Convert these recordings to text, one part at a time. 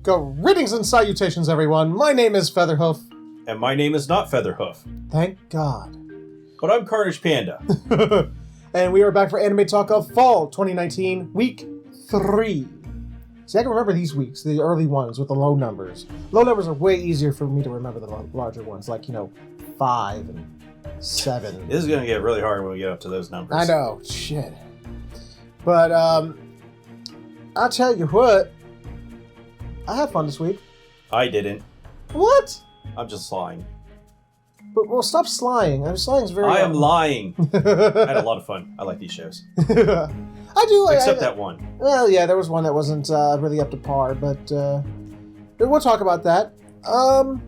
Greetings and salutations, everyone. My name is Featherhoof. And my name is not Featherhoof. Thank God. But I'm CarnagePanda. And we are back for Anime Talk of Fall 2019, Week 3. See, I can remember these weeks, the early ones with the low numbers. Low numbers are way easier for me to remember than larger ones, like, 5 and 7. This is going to get really hard when we get up to those numbers. I know, shit. But, I'll tell you what. I had fun this week. I didn't. What? I'm just lying. But, well, stop slying. Slying's very... I am lying. I had a lot of fun. I like these shows. I do. Except that one. Well, yeah, there was one that wasn't really up to par, but we'll talk about that. I'm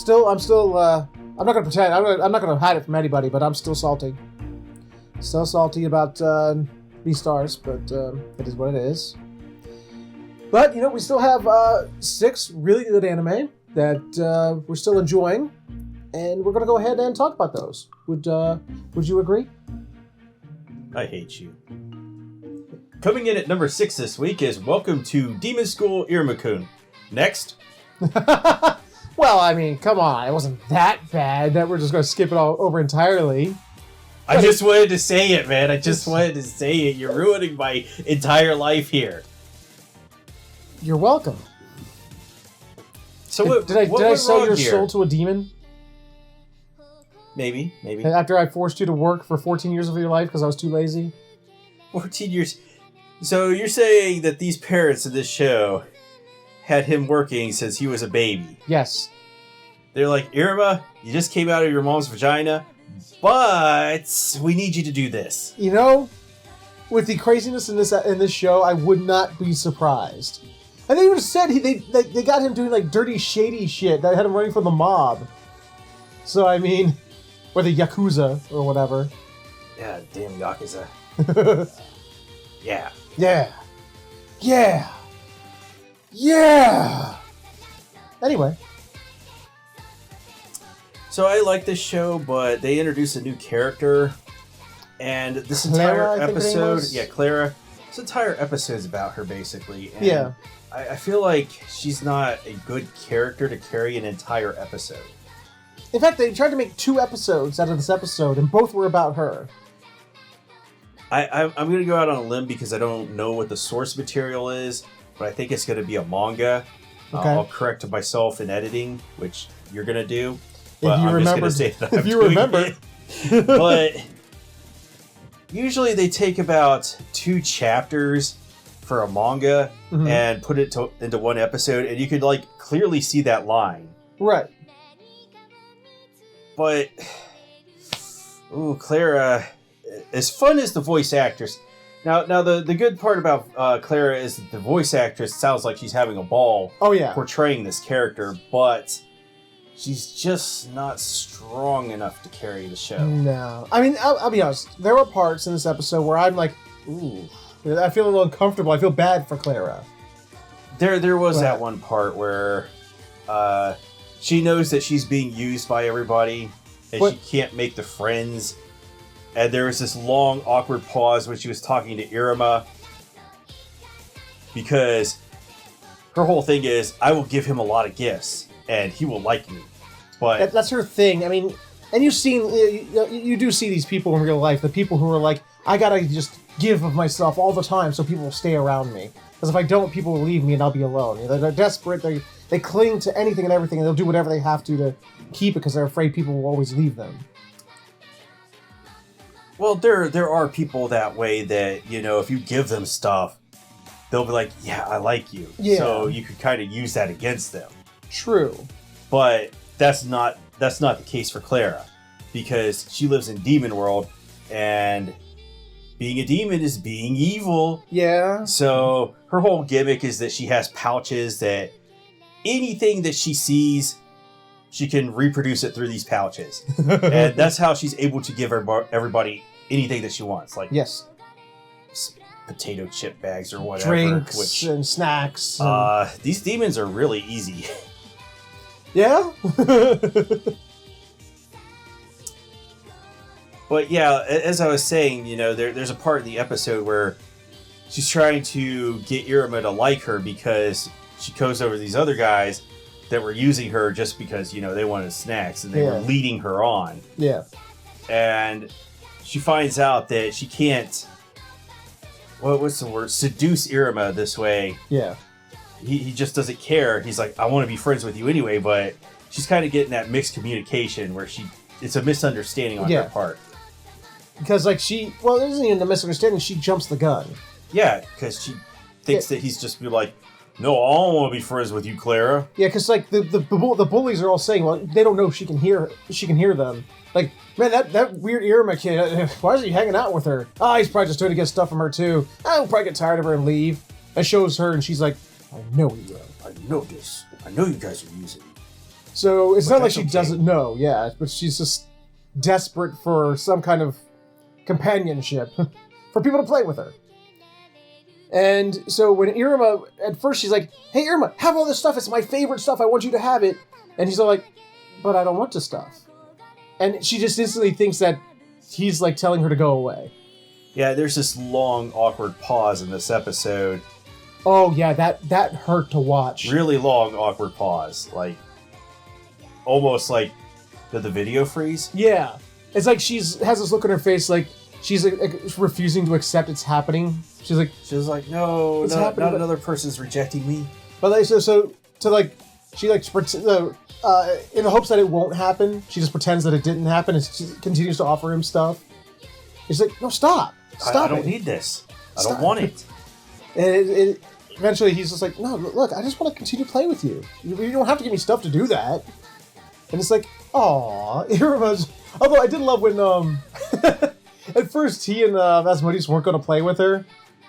not going to pretend. I'm not going to hide it from anybody, but I'm still salty. Still salty about B-Stars, but it is what it is. But, we still have 6 really good anime that we're still enjoying, and we're going to go ahead and talk about those. Would you agree? I hate you. Coming in at number 6 this week is Welcome to Demon School Iruma-kun. Next. Well, I mean, come on. It wasn't that bad that we're just going to skip it all over entirely. I just wanted to say it, man. I just wanted to say it. You're ruining my entire life here. You're welcome. So did I sell your soul to a demon? Maybe. After I forced you to work for 14 years of your life because I was too lazy? 14 years. So you're saying that these parents in this show had him working since he was a baby? Yes. They're like, Iruma, you just came out of your mom's vagina, but we need you to do this. With the craziness in this show, I would not be surprised. And they even said they got him doing like dirty, shady shit that had him running from the mob. So I mean, or the Yakuza or whatever. Yeah, damn Yakuza. Yeah. Anyway. So I like this show, but they introduced a new character, and this entire episode, Clara. This entire episode is about her basically. And yeah. I feel like she's not a good character to carry an entire episode. In fact, they tried to make 2 episodes out of this episode, and both were about her. I'm going to go out on a limb because I don't know what the source material is, but I think it's going to be a manga. Okay. I'll correct myself in editing, which you're going to do. But I'm just going to say that if you remember. But usually they take about 2 chapters for a manga and put it into one episode, and you could clearly see that line. Right. But, Clara, as fun as the voice actress. Now the good part about Clara is that the voice actress sounds like she's having a ball portraying this character, but she's just not strong enough to carry the show. No. I mean, I'll be honest. There were parts in this episode where I'm like, ooh, I feel a little uncomfortable. I feel bad for Clara. There was that one part where she knows that she's being used by everybody, and she can't make the friends. And there was this long, awkward pause when she was talking to Iruma, because her whole thing is, I will give him a lot of gifts, and he will like me. But that's her thing. I mean, and you do see these people in real life, the people who are like, I gotta just give of myself all the time so people will stay around me. Because if I don't, people will leave me and I'll be alone. They're desperate. They cling to anything and everything, and they'll do whatever they have to keep it because they're afraid people will always leave them. Well, there are people that way that, if you give them stuff, they'll be like, yeah, I like you. Yeah. So you could kind of use that against them. True. But that's not the case for Clara, because she lives in Demon World, and being a demon is being evil. Yeah. So her whole gimmick is that she has pouches that anything that she sees, she can reproduce it through these pouches. And that's how she's able to give everybody anything that she wants. Like potato chip bags or whatever. Drinks and snacks. These demons are really easy. Yeah? But yeah, as I was saying, there's a part in the episode where she's trying to get Iruma to like her because she goes over to these other guys that were using her just because, they wanted snacks, and they were leading her on. Yeah. And she finds out that she can't, what's the word? Seduce Iruma this way. Yeah. He just doesn't care. He's like, I want to be friends with you anyway, but she's kind of getting that mixed communication where it's a misunderstanding on her part. Because, like, it isn't even a misunderstanding. She jumps the gun. Yeah, because she thinks that he's just be like, no, I don't want to be friends with you, Clara. Yeah, because, like, the bullies are all saying, well, they don't know she can hear them. Like, man, that weird Iruma kid, why is he hanging out with her? Oh, he's probably just trying to get stuff from her, too. I'll probably get tired of her and leave. That shows her, and she's like, I know you will. I know this. I know you guys are using me. So it's not like she doesn't know, but she's just desperate for some kind of companionship for people to play with her. And so when Iruma, at first she's like, hey Iruma, have all this stuff, it's my favorite stuff, I want you to have it. And he's all like, but I don't want this stuff. And she just instantly thinks that he's like telling her to go away. Yeah, there's this long, awkward pause in this episode. Oh yeah, that hurt to watch. Really long, awkward pause. Like, almost like, did the video freeze? Yeah. It's like has this look on her face like she's refusing to accept it's happening. She's like, no, not another person's rejecting me. But so she in the hopes that it won't happen, she just pretends that it didn't happen and she continues to offer him stuff. He's like, no, stop. I don't need this. I don't want it. And eventually he's just like, no, look, I just want to continue to play with you. You don't have to give me stuff to do that. And it's like, aw, Iruma's. Although I did love when at first he and Asmodeus weren't going to play with her.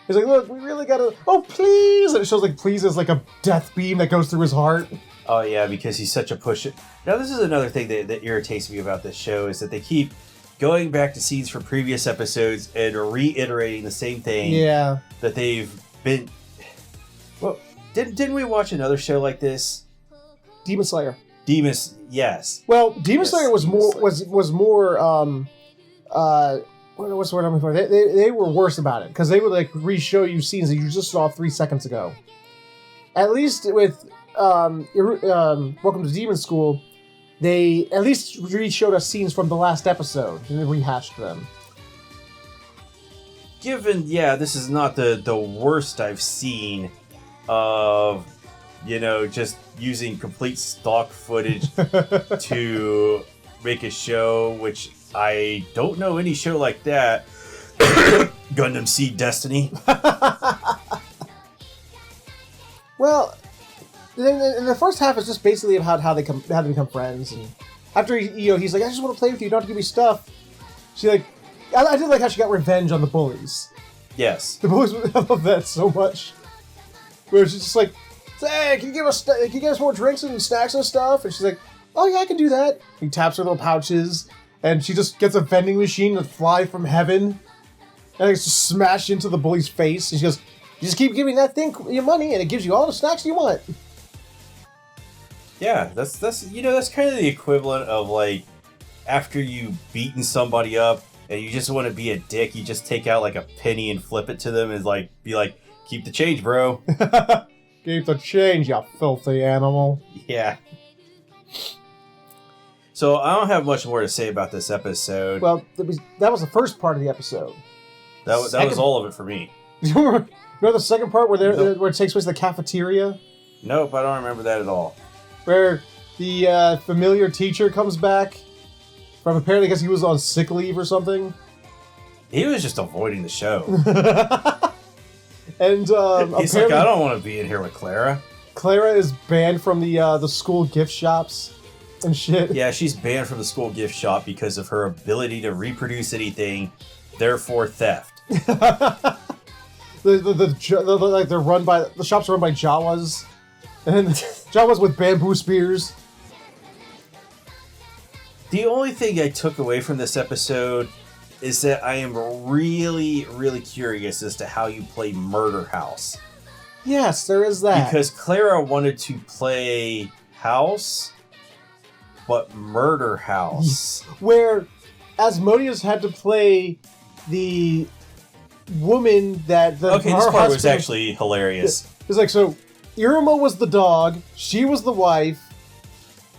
He's like, look, we really gotta, oh please! And it shows like please as like a death beam that goes through his heart. Oh yeah, because he's such a pusher. Now this is another thing that irritates me about this show, is that they keep going back to scenes from previous episodes and reiterating the same thing. Yeah. That they've been... Well, didn't we watch another show like this? Demon Slayer. Yes. Well, Demon Slayer was more what's the word I'm looking for? They were worse about it because they would like re-show you scenes that you just saw 3 seconds ago. At least with Welcome to Demon School, they at least re-showed us scenes from the last episode and then rehashed them. Given, this is not the worst I've seen of, just using complete stock footage to make a show, which I don't know any show like that. Gundam Seed Destiny. Well, in the first half is just basically about how they become friends, and after he's like, I just want to play with you, you don't have to give me stuff. She like, I did like how she got revenge on the bullies. Yes, the bullies. I love that so much. Where she's just like, hey, can you give us more drinks and snacks and stuff? And she's like, oh yeah, I can do that. He taps her little pouches, and she just gets a vending machine to fly from heaven, and it's just smash into the bully's face. And she goes, you just keep giving that thing your money, and it gives you all the snacks you want. Yeah, that's kind of the equivalent of like after you've beaten somebody up and you just want to be a dick, you just take out like a penny and flip it to them and like be like, keep the change, bro. Keep the change, you filthy animal. Yeah. So I don't have much more to say about this episode. Well, that was the first part of the episode. That was all of it for me. You remember the second part where it takes place in the cafeteria? Nope, I don't remember that at all. Where the familiar teacher comes back from apparently because he was on sick leave or something. He was just avoiding the show. And he's like, I don't want to be in here with Clara. Clara is banned from the school gift shops and shit. Yeah, she's banned from the school gift shop because of her ability to reproduce anything, therefore theft. They're run by the shops are run by Jawas, and Jawas with bamboo spears. The only thing I took away from this episode is that I am really, really curious as to how you play Murder House. Yes, there is that. Because Clara wanted to play House, but Murder House. Where Asmodeus had to play the woman that the Okay, this part was actually hilarious. It's like, so Irma was the dog. She was the wife.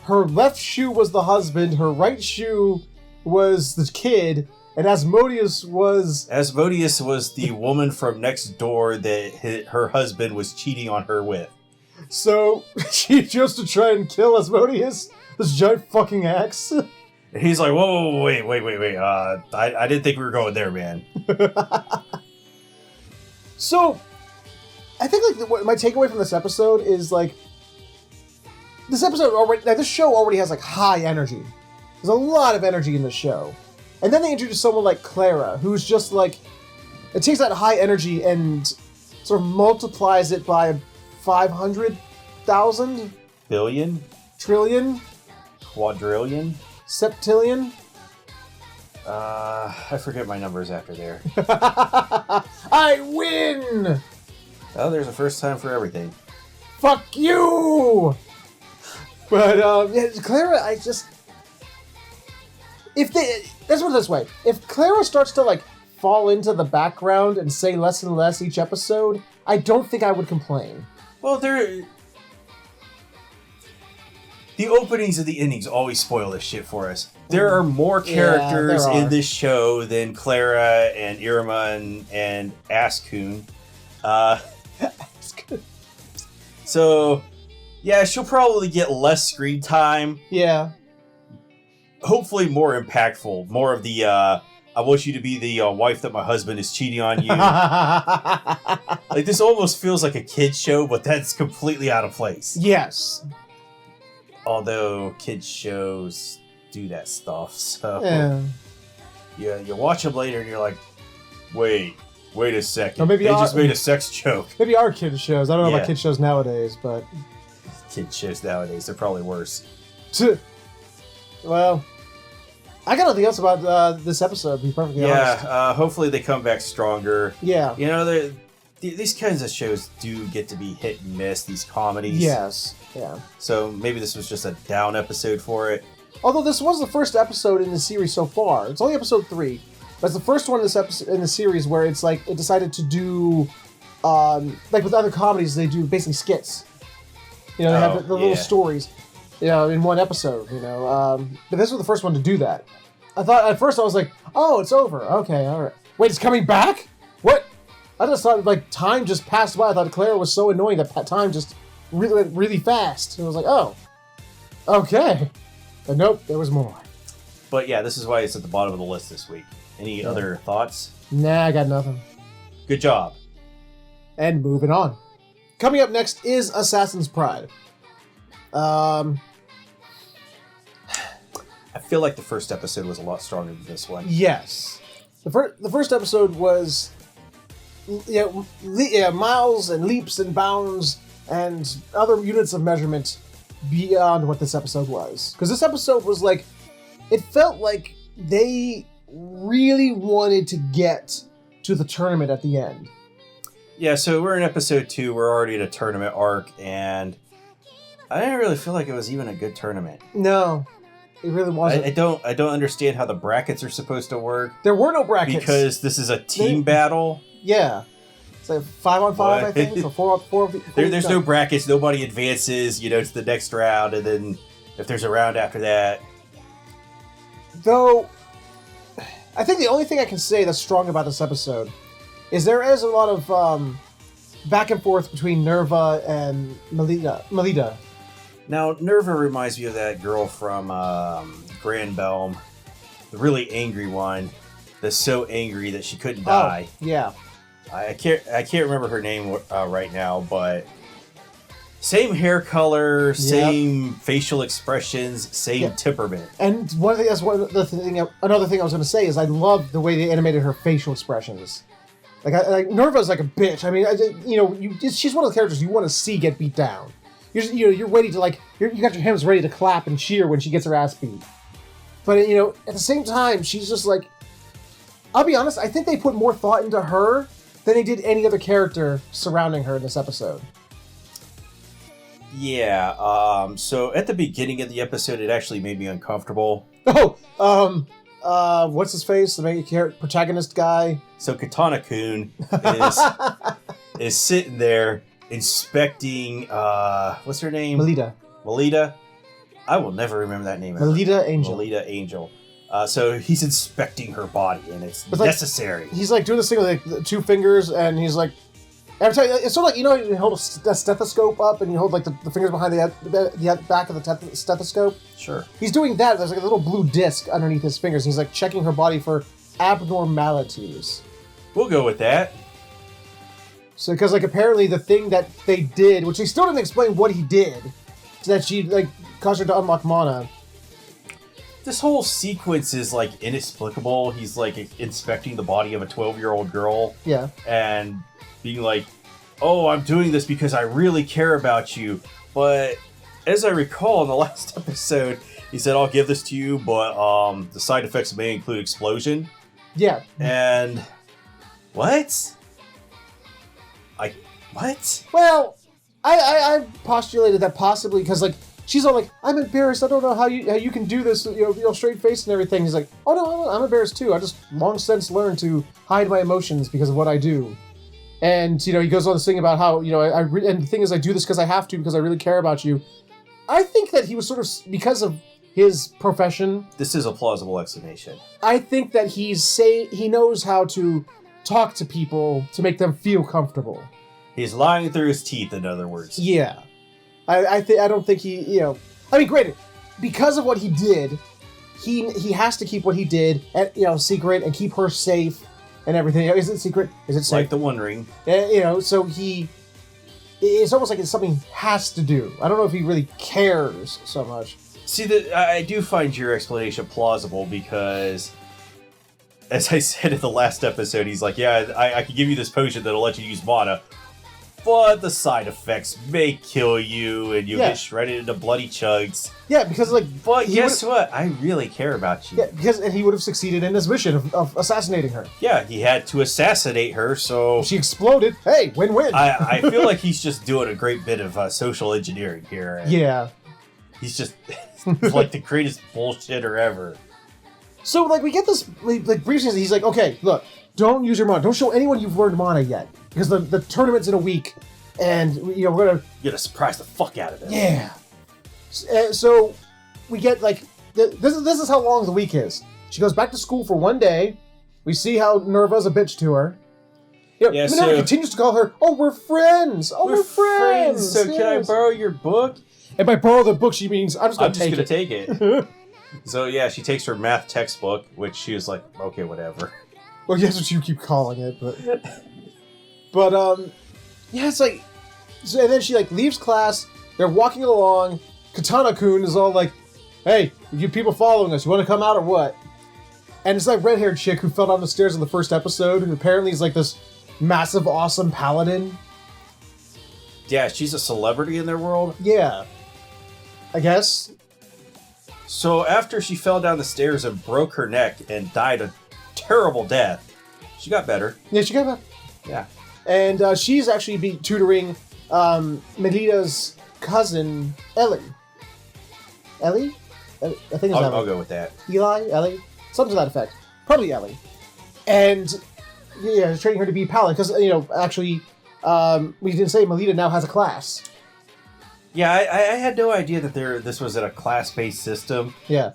Her left shoe was the husband. Her right shoe was the kid. And Asmodeus was the woman from next door that her husband was cheating on her with. So she chose to try and kill Asmodeus, this giant fucking axe. And he's like, whoa, wait. I didn't think we were going there, man. So, I think like my takeaway from this episode is like, this show already has like high energy. There's a lot of energy in the show. And then they introduce someone like Clara, who's just like, it takes that high energy and sort of multiplies it by 500,000? Billion? Trillion? Quadrillion? Septillion? I forget my numbers after there. I win! Oh, there's a first time for everything. Fuck you! But, yeah, Clara, let's put it this way. If Clara starts to, like, fall into the background and say less and less each episode, I don't think I would complain. Well, the openings and the endings always spoil this shit for us. There are more characters in this show than Clara and Irma and Askun. So, yeah, she'll probably get less screen time. Yeah. Hopefully more impactful. More of the, I want you to be the wife that my husband is cheating on you. Like, this almost feels like a kid's show, but that's completely out of place. Yes. Although kids shows do that stuff, so yeah, you watch them later and you're like, wait a second, they just made a sex joke. Maybe our kids shows. I don't know about kids shows nowadays, but kids shows nowadays they're probably worse. Well, I got nothing else about this episode. To be perfectly honest. Hopefully they come back stronger. Yeah, you know these kinds of shows do get to be hit and miss. These comedies. Yes. Yeah. So maybe this was just a down episode for it. Although this was the first episode in the series so far. It's only episode 3. But it's the first one in the series where it's like it decided to do, like with other comedies, they do basically skits. You know, they have the little stories, you know, in one episode. You know, but this was the first one to do that. I thought at first I was like, oh, it's over. Okay, all right. Wait, it's coming back? What? I just thought like time just passed by. I thought Clara was so annoying that time just really fast. And I was like, oh, okay. But nope, there was more. But yeah, this is why it's at the bottom of the list this week. Any other thoughts? Nah, I got nothing. Good job. And moving on. Coming up next is Assassin's Pride. I feel like the first episode was a lot stronger than this one. Yes. The first episode was miles and leaps and bounds and other units of measurement beyond what this episode was. Because this episode was like, it felt like they really wanted to get to the tournament at the end. Yeah, so we're in episode 2, we're already at a tournament arc, and I didn't really feel like it was even a good tournament. No, it really wasn't. I don't understand how the brackets are supposed to work. There were no brackets. Because this is a team battle. Yeah. It's like 5-on-5, I think, or 4 There's no brackets, nobody advances, to the next round, and then if there's a round after that. Though, I think the only thing I can say that's strong about this episode is there is a lot of back and forth between Nerva and Melita. Now, Nerva reminds me of that girl from Grand Belm, the really angry one, that's so angry that she couldn't die. Yeah. I can't remember her name right now, but same hair color, same facial expressions, same temperament. And another thing I was going to say is I love the way they animated her facial expressions. Like Nerva's like a bitch. I mean, she's one of the characters you want to see get beat down. You're ready to you got your hands ready to clap and cheer when she gets her ass beat. But at the same time, she's just like, I'll be honest, I think they put more thought into her than they did any other character surrounding her in this episode. Yeah, so at the beginning of the episode, it actually made me uncomfortable. What's his face? The main protagonist guy? So Katana-kun is sitting there, inspecting, what's her name? Melita. I will never remember that name. Melita Angel. Melita Angel. So he's inspecting her body, and it's necessary. Like, he's like doing this thing with like 2 fingers, and he's like, every time, it's sort of like, you know, you hold a stethoscope up, and you hold like the fingers behind the back of the stethoscope. Sure. He's doing that. There's like a little blue disc underneath his fingers. And he's like checking her body for abnormalities. We'll go with that. So, because like apparently the thing that they did, which they still didn't explain what he did, so that she like caused her to unlock mana. This whole sequence is like inexplicable. He's like inspecting the body of a 12-year-old girl. Yeah. And being like, oh, I'm doing this because I really care about you. But as I recall in the last episode, he said, I'll give this to you, but the side effects may include explosion. Yeah. And what? What? Well, I postulated that possibly because like she's all like, I'm embarrassed. I don't know how you can do this, you know, straight faced and everything. He's like, oh no, I'm embarrassed too. I just long since learned to hide my emotions because of what I do. And you know, he goes on this thing about how, you know, and the thing is, I do this because I have to, because I really care about you. I think that he was sort of, because of his profession. This is a plausible explanation. I think that he knows how to talk to people to make them feel comfortable. He's lying through his teeth, in other words. Yeah. I don't think he, you know, I mean, granted, because of what he did, he has to keep what he did, you know, secret and keep her safe and everything. You know, is it secret? Is it safe? Like the One Ring. You know, so it's almost like it's something he has to do. I don't know if he really cares so much. See, I do find your explanation plausible because, as I said in the last episode, he's like, yeah, I can give you this potion that'll let you use mana, but the side effects may kill you, and you'll get shredded into bloody chugs. Yeah, because like... But guess what? I really care about you. Yeah, because he would have succeeded in his mission of assassinating her. Yeah, he had to assassinate her, so... She exploded. Hey, win-win. I feel like he's just doing a great bit of social engineering here. Yeah. He's just like the greatest bullshitter ever. So, like, we get this, like, briefly, he's like, okay, look, don't use your mana. Don't show anyone you've learned mana yet. Because the tournament's in a week, and, you know, we're gonna... You're gonna surprise the fuck out of them. Yeah. So, we get, like, this is how long the week is. She goes back to school for 1 day. We see how Nerva's a bitch to her. You know, Minerva continues to call her, oh, we're friends! Oh, we're friends! So can I borrow your book? And by borrow the book, she means, I'm just gonna take it. So, yeah, she takes her math textbook, which she was like, okay, whatever. Well, yeah, that's what you keep calling it, but... yeah, it's like... So, and then she, like, leaves class, they're walking along, Katana-kun is all like, hey, you people following us, you want to come out or what? And it's that red-haired chick who fell down the stairs in the first episode, who apparently is like this massive, awesome paladin. Yeah, she's a celebrity in their world? Yeah. I guess. So after she fell down the stairs and broke her neck and died a terrible death, she got better. Yeah, she got better. Yeah. And she's actually tutoring Melita's cousin, Ellie. Ellie? I think it's Ellie. I'll go with that. Eli? Ellie? Something to that effect. Probably Ellie. And, yeah, training her to be a paladin. Because, you know, actually, we didn't say Melita now has a class. Yeah, I had no idea that this was in a class-based system. Yeah.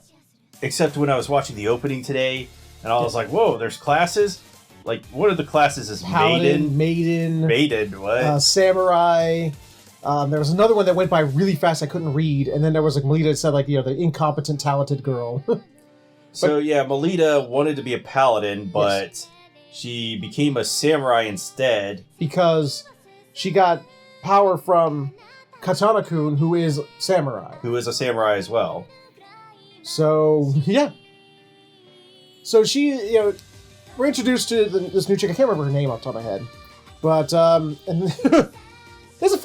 Except when I was watching the opening today, and I was like, whoa, there's classes? Like, one of the classes is Paladin, Maiden, what? Samurai. There was another one that went by really fast I couldn't read, and then there was like Melita that said like, you know, the incompetent, talented girl. So yeah, Melita wanted to be a paladin, but she became a samurai instead. Because she got power from Katana-kun, who is samurai. Who is a samurai as well. So, yeah. So she, you know, we're introduced to this new chick. I can't remember her name off the top of my head. But, and it's a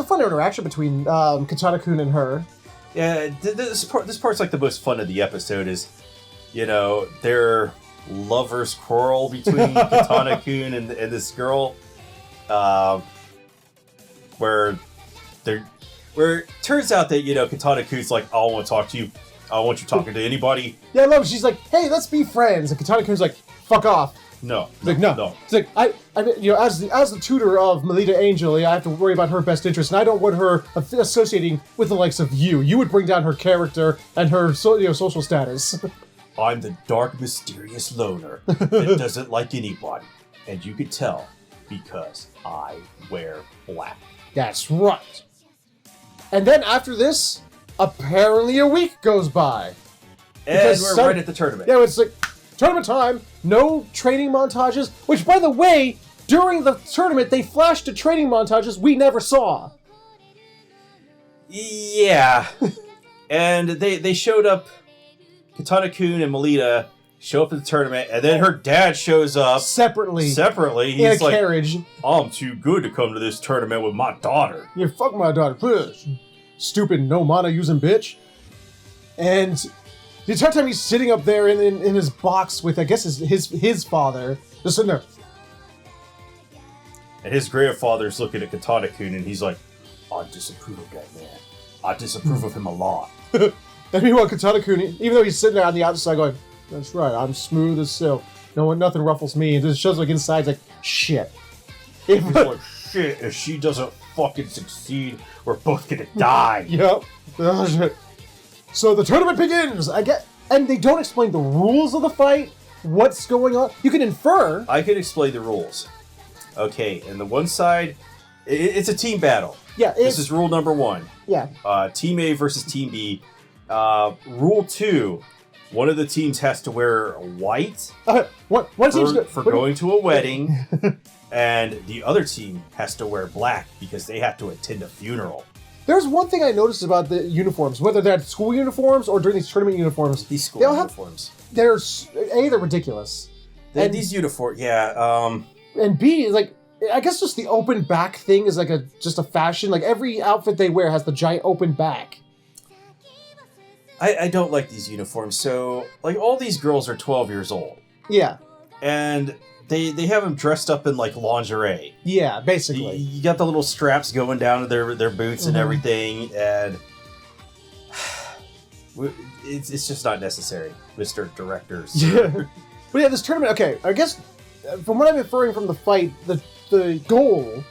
fun interaction between Katana-kun and her. Yeah, this part's like the most fun of the episode is, you know, their lovers quarrel between Katana-kun and this girl. Where it turns out that, you know, Katana-kun's like, I don't want to talk to you. I don't want you talking to anybody. Yeah, I love it. She's like, hey, let's be friends. And Katana-kun's like, fuck off. No. It's like I as the tutor of Melita Angel, I have to worry about her best interest, and I don't want her associating with the likes of you. You would bring down her character and her social status. I'm the dark, mysterious loner that doesn't like anybody, and you could tell because I wear black. That's right. And then after this, apparently a week goes by. And we're right at the tournament. Yeah, it's like tournament time. No training montages. Which, by the way, during the tournament, they flashed to training montages we never saw. Yeah. And they showed up. Katana-kun and Melita show up at the tournament, and then her dad shows up. Separately. He's in a carriage. I'm too good to come to this tournament with my daughter. Yeah, fuck my daughter, please. Stupid no mana using bitch. And the entire time he's sitting up there in his box with, I guess, his father, just sitting there. And his grandfather's looking at Katana-kun, and he's like, I disapprove of that man. I disapprove of him a lot. And meanwhile, Katana-kun, even though he's sitting there on the outside going, that's right, I'm smooth as silk. Nothing ruffles me. And it shows like inside, like, shit. He's like, shit, if she doesn't fucking succeed, we're both gonna die. Yep. Oh, shit. So the tournament begins. And they don't explain the rules of the fight, what's going on. You can infer. I can explain the rules. Okay, and the one side, it's a team battle. Yeah. This is rule number 1. Yeah. Team A versus Team B. Rule 2, one of the teams has to wear white for going to a wedding, and the other team has to wear black because they have to attend a funeral. There's one thing I noticed about the uniforms, whether they're school uniforms or during these tournament uniforms. These school uniforms. They're ridiculous. These uniforms, yeah. And B, like, I guess just the open back thing is like just a fashion. Like every outfit they wear has the giant open back. I don't like these uniforms. So, like, all these girls are 12 years old. Yeah. And they have them dressed up in, like, lingerie. Yeah, basically. You got the little straps going down to their boots and everything, and it's just not necessary, Mr. Directors. Yeah. But yeah, this tournament, okay, I guess, from what I'm inferring from the fight, the goal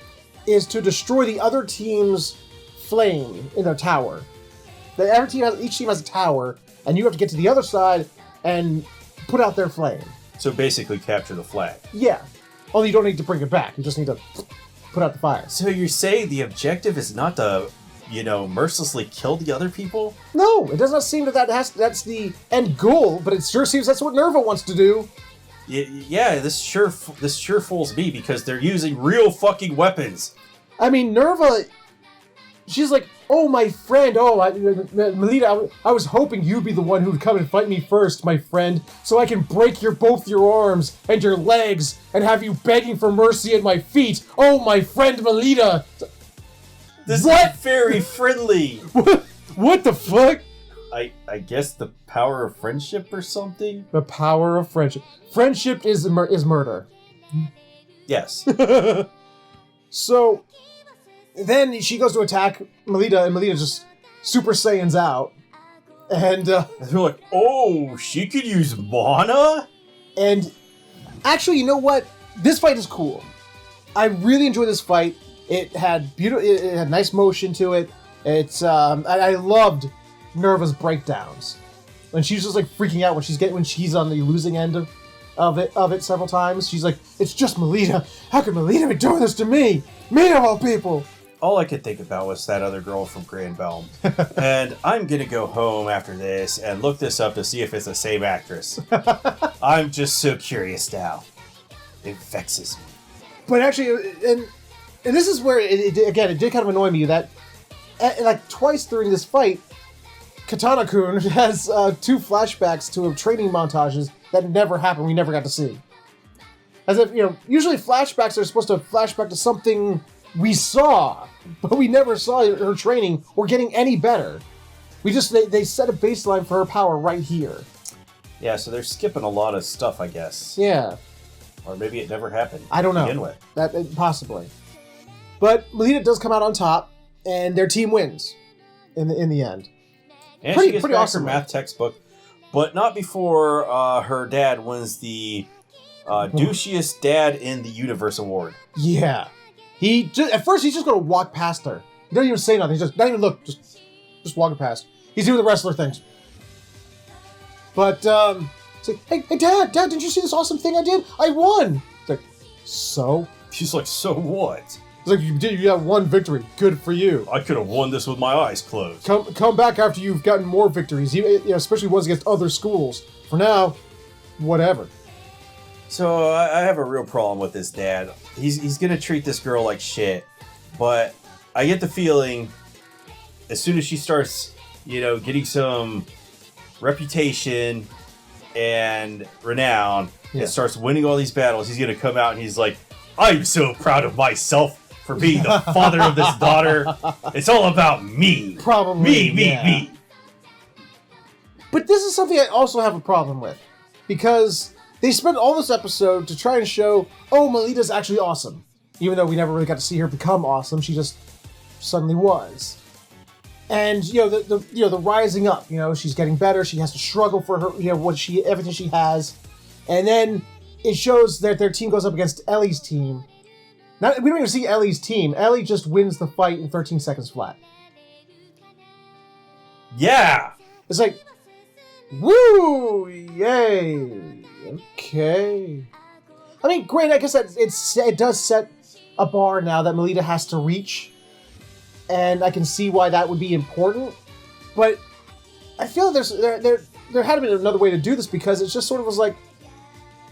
is to destroy the other team's flame in their tower. Each team has a tower, and you have to get to the other side and put out their flame. So basically capture the flag. Yeah. Only you don't need to bring it back. You just need to put out the fire. So you're saying the objective is not to, mercilessly kill the other people? No, it does not seem that's the end goal, but it sure seems that's what Nerva wants to do. Yeah, this sure fools me because they're using real fucking weapons. I mean, Nerva, she's like, oh, my friend, Melita, I was hoping you'd be the one who'd come and fight me first, my friend, so I can break both your arms and your legs and have you begging for mercy at my feet. Oh, my friend Melita. This is very friendly. What the fuck? I guess the power of friendship or something? The power of friendship. Friendship is murder. Yes. So then she goes to attack Melita, and Melita just Super Saiyans out. And they're like, oh, she could use mana? And actually, you know what? This fight is cool. I really enjoyed this fight. It had it had nice motion to it. I loved Nerva's breakdowns. When she's just like freaking out when she's on the losing end of it several times. She's like, it's just Melita. How could Melita be doing this to me? Me of all people. All I could think about was that other girl from Grand Belm. And I'm gonna go home after this and look this up to see if it's the same actress. I'm just so curious now. It vexes me. But actually, and this is where it did kind of annoy me that like twice during this fight, Katana-kun has 2 flashbacks to training montages that never happened. We never got to see. As if, usually flashbacks are supposed to flashback to something we saw, but we never saw her training or getting any better. They set a baseline for her power right here. Yeah, so they're skipping a lot of stuff, I guess. Yeah. Or maybe it never happened. I don't know. To begin with. That possibly. But Melita does come out on top, and their team wins in the end. And she gets back her math textbook, but not before her dad wins the Douchiest dad in the universe award. Yeah. At first, he's just going to walk past her. He doesn't even say nothing. He's just, not even look, just walking past. He's doing the wrestler things. But, it's like, hey, Dad, didn't you see this awesome thing I did? I won! It's like, so? She's like, so what? It's like, you got one victory. Good for you. I could have won this with my eyes closed. Come back after you've gotten more victories, especially ones against other schools. For now, whatever. So I have a real problem with this dad. He's gonna treat this girl like shit, but I get the feeling as soon as she starts, getting some reputation and renown, and starts winning all these battles, he's gonna come out and he's like, I'm so proud of myself for being the father of this daughter. It's all about me. Probably. Me. But this is something I also have a problem with. Because they spent all this episode to try and show, Melita's actually awesome. Even though we never really got to see her become awesome, she just suddenly was. And, the rising up, she's getting better, she has to struggle for her, everything she has. And then it shows that their team goes up against Ellie's team. We don't even see Ellie's team. Ellie just wins the fight in 13 seconds flat. Yeah! It's like, woo! Yay! Okay. I mean, great, I guess that it does set a bar now that Melita has to reach. And I can see why that would be important. But I feel there had to be another way to do this because it just sort of was like,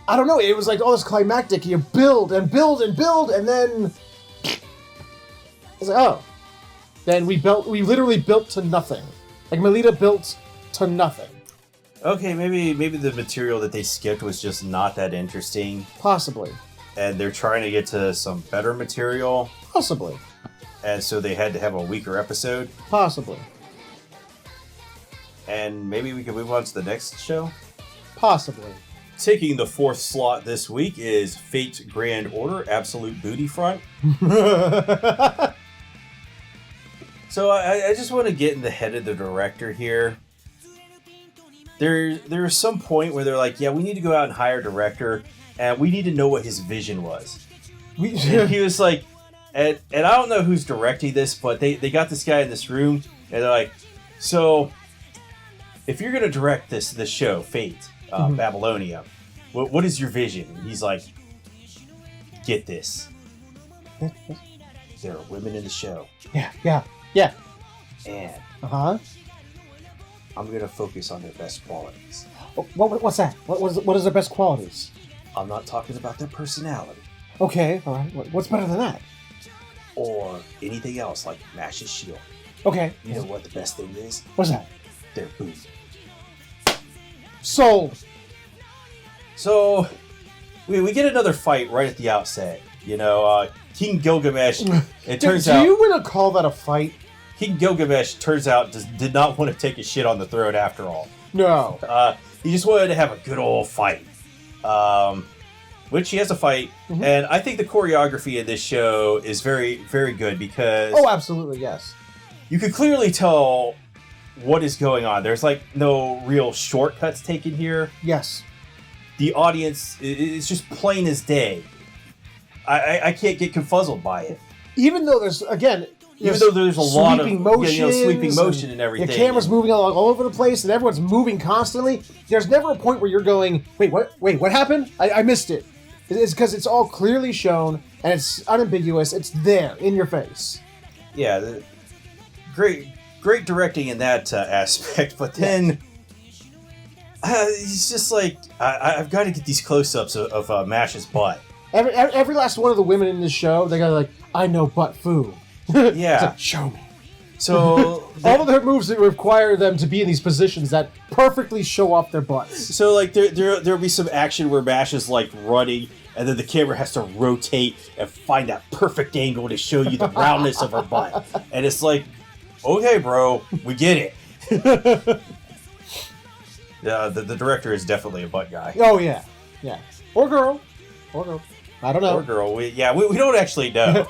I don't know, it was like all this climactic, you build and build and build, and then it's like, then we literally built to nothing. Like Melita built to nothing. Okay, maybe the material that they skipped was just not that interesting. Possibly. And they're trying to get to some better material. Possibly. And so they had to have a weaker episode. Possibly. And maybe we can move on to the next show? Possibly. Taking the 4th slot this week is Fate's Grand Order, Absolute Booty Front. So I just want to get in the head of the director here. There's some point where they're like, yeah, we need to go out and hire a director, and we need to know what his vision was. And he was like, and I don't know who's directing this, but they got this guy in this room, and they're like, so if you're going to direct this show, Fate, Babylonia, what is your vision? And he's like, get this. There are women in the show. Yeah. And I'm going to focus on their best qualities. What's that? What is their best qualities? I'm not talking about their personality. Okay, all right. What's better than that? Or anything else like Mash's shield. Okay. You know what the best thing is? What's that? Their booty. Sold. So, we get another fight right at the outset. King Gilgamesh, it turns out... Do you want to call that a fight? King Gilgamesh, turns out, did not want to take a shit on the throne after all. No. He just wanted to have a good old fight. Which he has a fight, and I think the choreography in this show is very, very good because... Oh, absolutely, yes. You can clearly tell what is going on. There's, no real shortcuts taken here. Yes. The audience is just plain as day. I can't get confuzzled by it. Even though there's a lot of sweeping motion and everything. The camera's moving all over the place, and everyone's moving constantly. There's never a point where you're going, wait, what happened? I missed it. It's because it's all clearly shown, and it's unambiguous. It's there, in your face. Yeah, great directing in that aspect, but then... he's just like, I've got to get these close-ups of Mash's butt. Every last one of the women in this show, they got I know butt foo. Yeah. Show me. So all of their moves that require them to be in these positions that perfectly show off their butts. So there'll be some action where Mash is running, and then the camera has to rotate and find that perfect angle to show you the roundness of her butt. And it's like, okay, bro, we get it. Yeah, the director is definitely a butt guy. Oh yeah. Or girl. I don't know. Or girl. We don't actually know.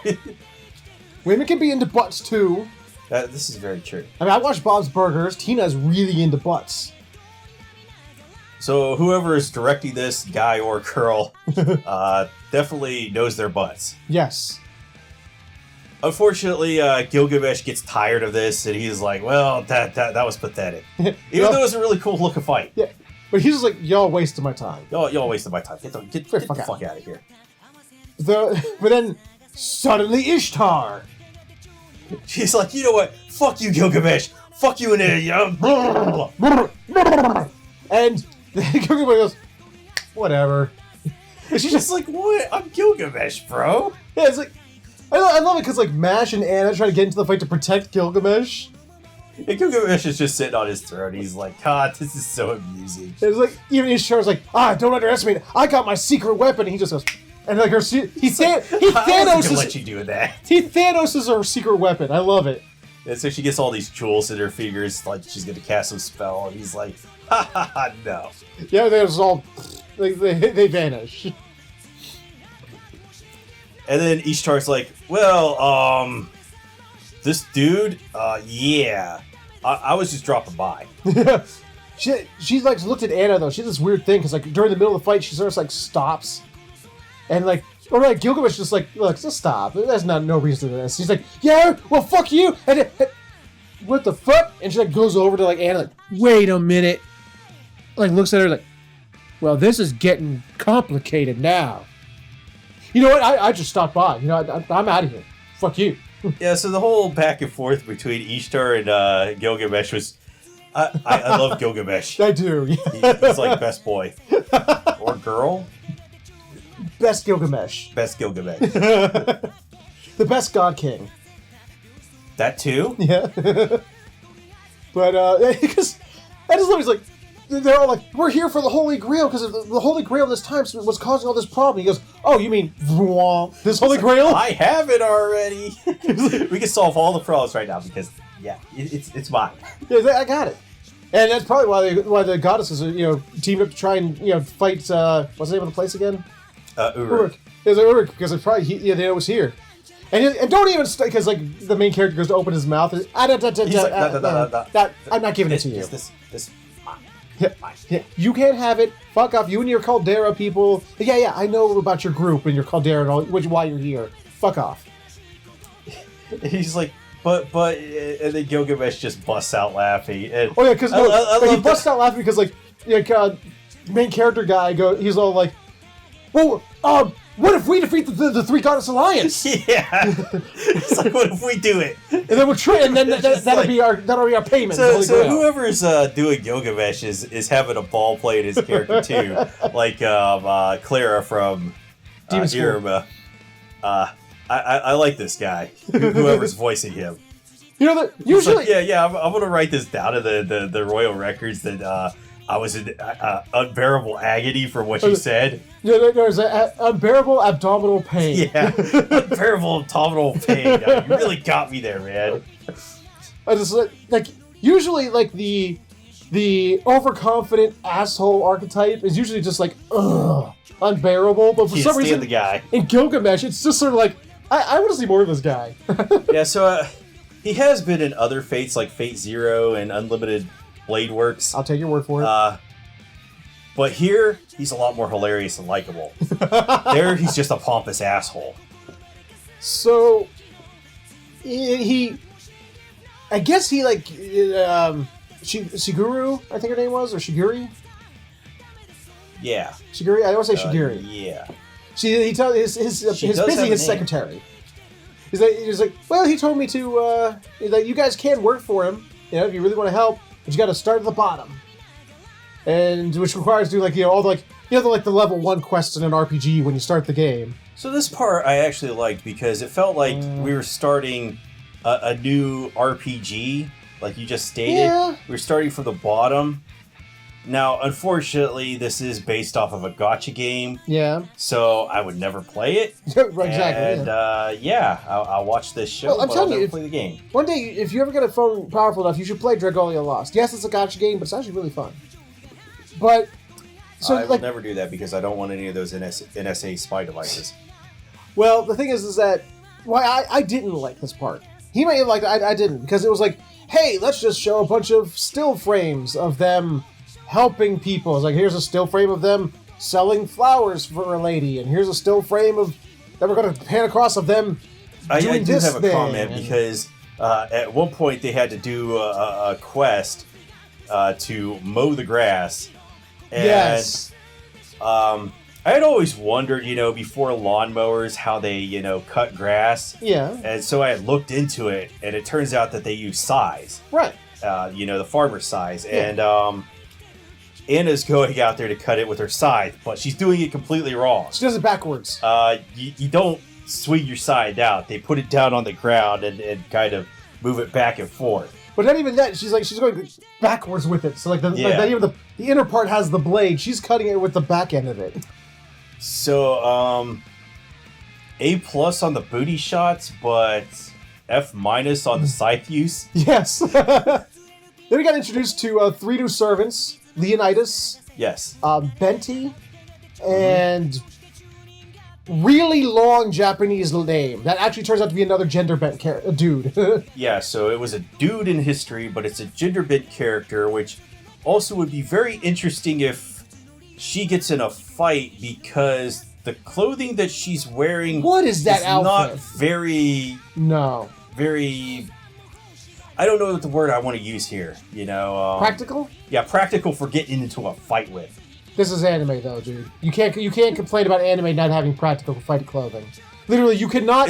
Women can be into butts too. This is very true. I mean, I watch Bob's Burgers. Tina's really into butts. So whoever is directing this, guy or girl, definitely knows their butts. Yes. Unfortunately, Gilgamesh gets tired of this, and he's like, well, that was pathetic. Even though it was a really cool looking fight. Yeah. But he's just like, y'all wasted my time. Y'all wasted my time. Get the fuck out of here. But then, suddenly Ishtar. She's like, you know what? Fuck you, Gilgamesh. Fuck you, and and Gilgamesh goes, whatever. And she's just like, what? I'm Gilgamesh, bro. Yeah, it's like, I love it because like Mash and Anna try to get into the fight to protect Gilgamesh. And Gilgamesh is just sitting on his throne. He's like, God, this is so amusing. It's like, even Ishtar's like, don't underestimate it. I got my secret weapon. And he just goes, and like he Thanos let you do that. He Thanos is her secret weapon. I love it. And so she gets all these jewels in her fingers, like she's gonna cast some spell, and he's like, ha ha ha, no. Yeah, they're just all, like, they vanish. And then Ishtar's like, well, this dude, yeah. I was just dropping by. She like looked at Anna though. She has this weird thing because like during the middle of the fight, she sort of like stops, and like, all right, Gilgamesh just like, look, just stop. There's no reason to this. He's like, yeah, well, fuck you. And what the fuck? And she like goes over to like Anna, like, wait a minute. Like looks at her like, well, this is getting complicated now. You know what? I just stopped by. You know, I'm out of here. Fuck you. Yeah, so the whole back and forth between Ishtar and Gilgamesh was... I love Gilgamesh. I do. He's like best boy. Or girl. Best Gilgamesh. Best Gilgamesh. The best God King. That too? Yeah. But, because... I just love he's like... They're all like, we're here for the Holy Grail, because the Holy Grail this time was causing all this problem. He goes, oh, you mean this Holy Grail? I have it already. We can solve all the problems right now, because, yeah, it's mine. Yeah, I got it. And that's probably why the goddesses are, teamed up to try and, fight, what's the name of the place again? Uruk. It was Uruk, because it's probably, they know it was here. And don't even, because, like, the main character goes to open his mouth, and, he's like, I'm not giving it to you. This Yeah, you can't have it. Fuck off. You and your Caldera people. Yeah, I know about your group and your Caldera and all, why you're here. Fuck off. He's like, but, and then Gilgamesh just busts out laughing. And oh yeah, because he busts out laughing because main character guy he's all like, well, what if we defeat the Three Goddess Alliance? Yeah, it's like, what if we do it? And then we'll and then that'll be our payment. So whoever's doing Gilgamesh is having a ball playing his character too, like Clara from Irma. I like this guy. Whoever's voicing him. You know that usually. Like, yeah. I'm gonna write this down in the royal records that. I was in unbearable agony for what you said. Yeah, there's an unbearable abdominal pain. Yeah, unbearable abdominal pain. You really got me there, man. I just like usually like the overconfident asshole archetype is usually just like unbearable, but for some reason the guy in Gilgamesh it's just sort of like I want to see more of this guy. Yeah, so he has been in other fates like Fate Zero and Unlimited Blade Works. I'll take your word for it. But here, he's a lot more hilarious and likable. There, he's just a pompous asshole. So, I guess he like, Shiguru, I think her name was, or Shiguri? Yeah. Shiguri? I don't say Shiguri. Yeah. He tells his secretary. He's like, well, he told me to, that you guys can work for him, if you really want to help. But you got to start at the bottom, and which requires doing all the the level 1 quests in an RPG when you start the game. So this part I actually liked because it felt like we were starting a new RPG, like you just stated. Yeah. We were starting from the bottom. Now, unfortunately, this is based off of a gacha game. Yeah. So I would never play it. Right, exactly. And I'll watch this show, well, I'm but telling I'll never you, play the game. One day, if you ever get a phone powerful enough, you should play Dragolia Lost. Yes, it's a gacha game, but it's actually really fun. But so I will never do that because I don't want any of those NSA spy devices. Well, the thing is that why I didn't like this part. He may have liked it. I didn't, because it was like, hey, let's just show a bunch of still frames of them helping people. It's like, here's a still frame of them selling flowers for a lady, and here's a still frame of that we're going to pan across of them doing I do this have a thing. comment because at one point they had to do a quest to mow the grass. And, yes. I had always wondered, before lawnmowers, how they, cut grass. Yeah. And so I had looked into it, and it turns out that they use size. Right. The farmer's size. Yeah. And Anna's going out there to cut it with her scythe, but she's doing it completely wrong. She does it backwards. You don't swing your scythe out. They put it down on the ground and kind of move it back and forth. But not even that. She's going backwards with it. So like not even the inner part has the blade. She's cutting it with the back end of it. So A+ on the booty shots, but F- on the scythe use. Yes. Then we got introduced to 3 new servants: Leonidas, Yes. Benti, and really long Japanese name that actually turns out to be another gender bent dude. Yeah, so it was a dude in history, but it's a gender bent character, which also would be very interesting if she gets in a fight, because the clothing that she's wearing What is that outfit? Not very I don't know what the word I want to use here, Practical? Yeah, practical for getting into a fight with. This is anime though, dude. You can't complain about anime not having practical fight clothing. Literally, you cannot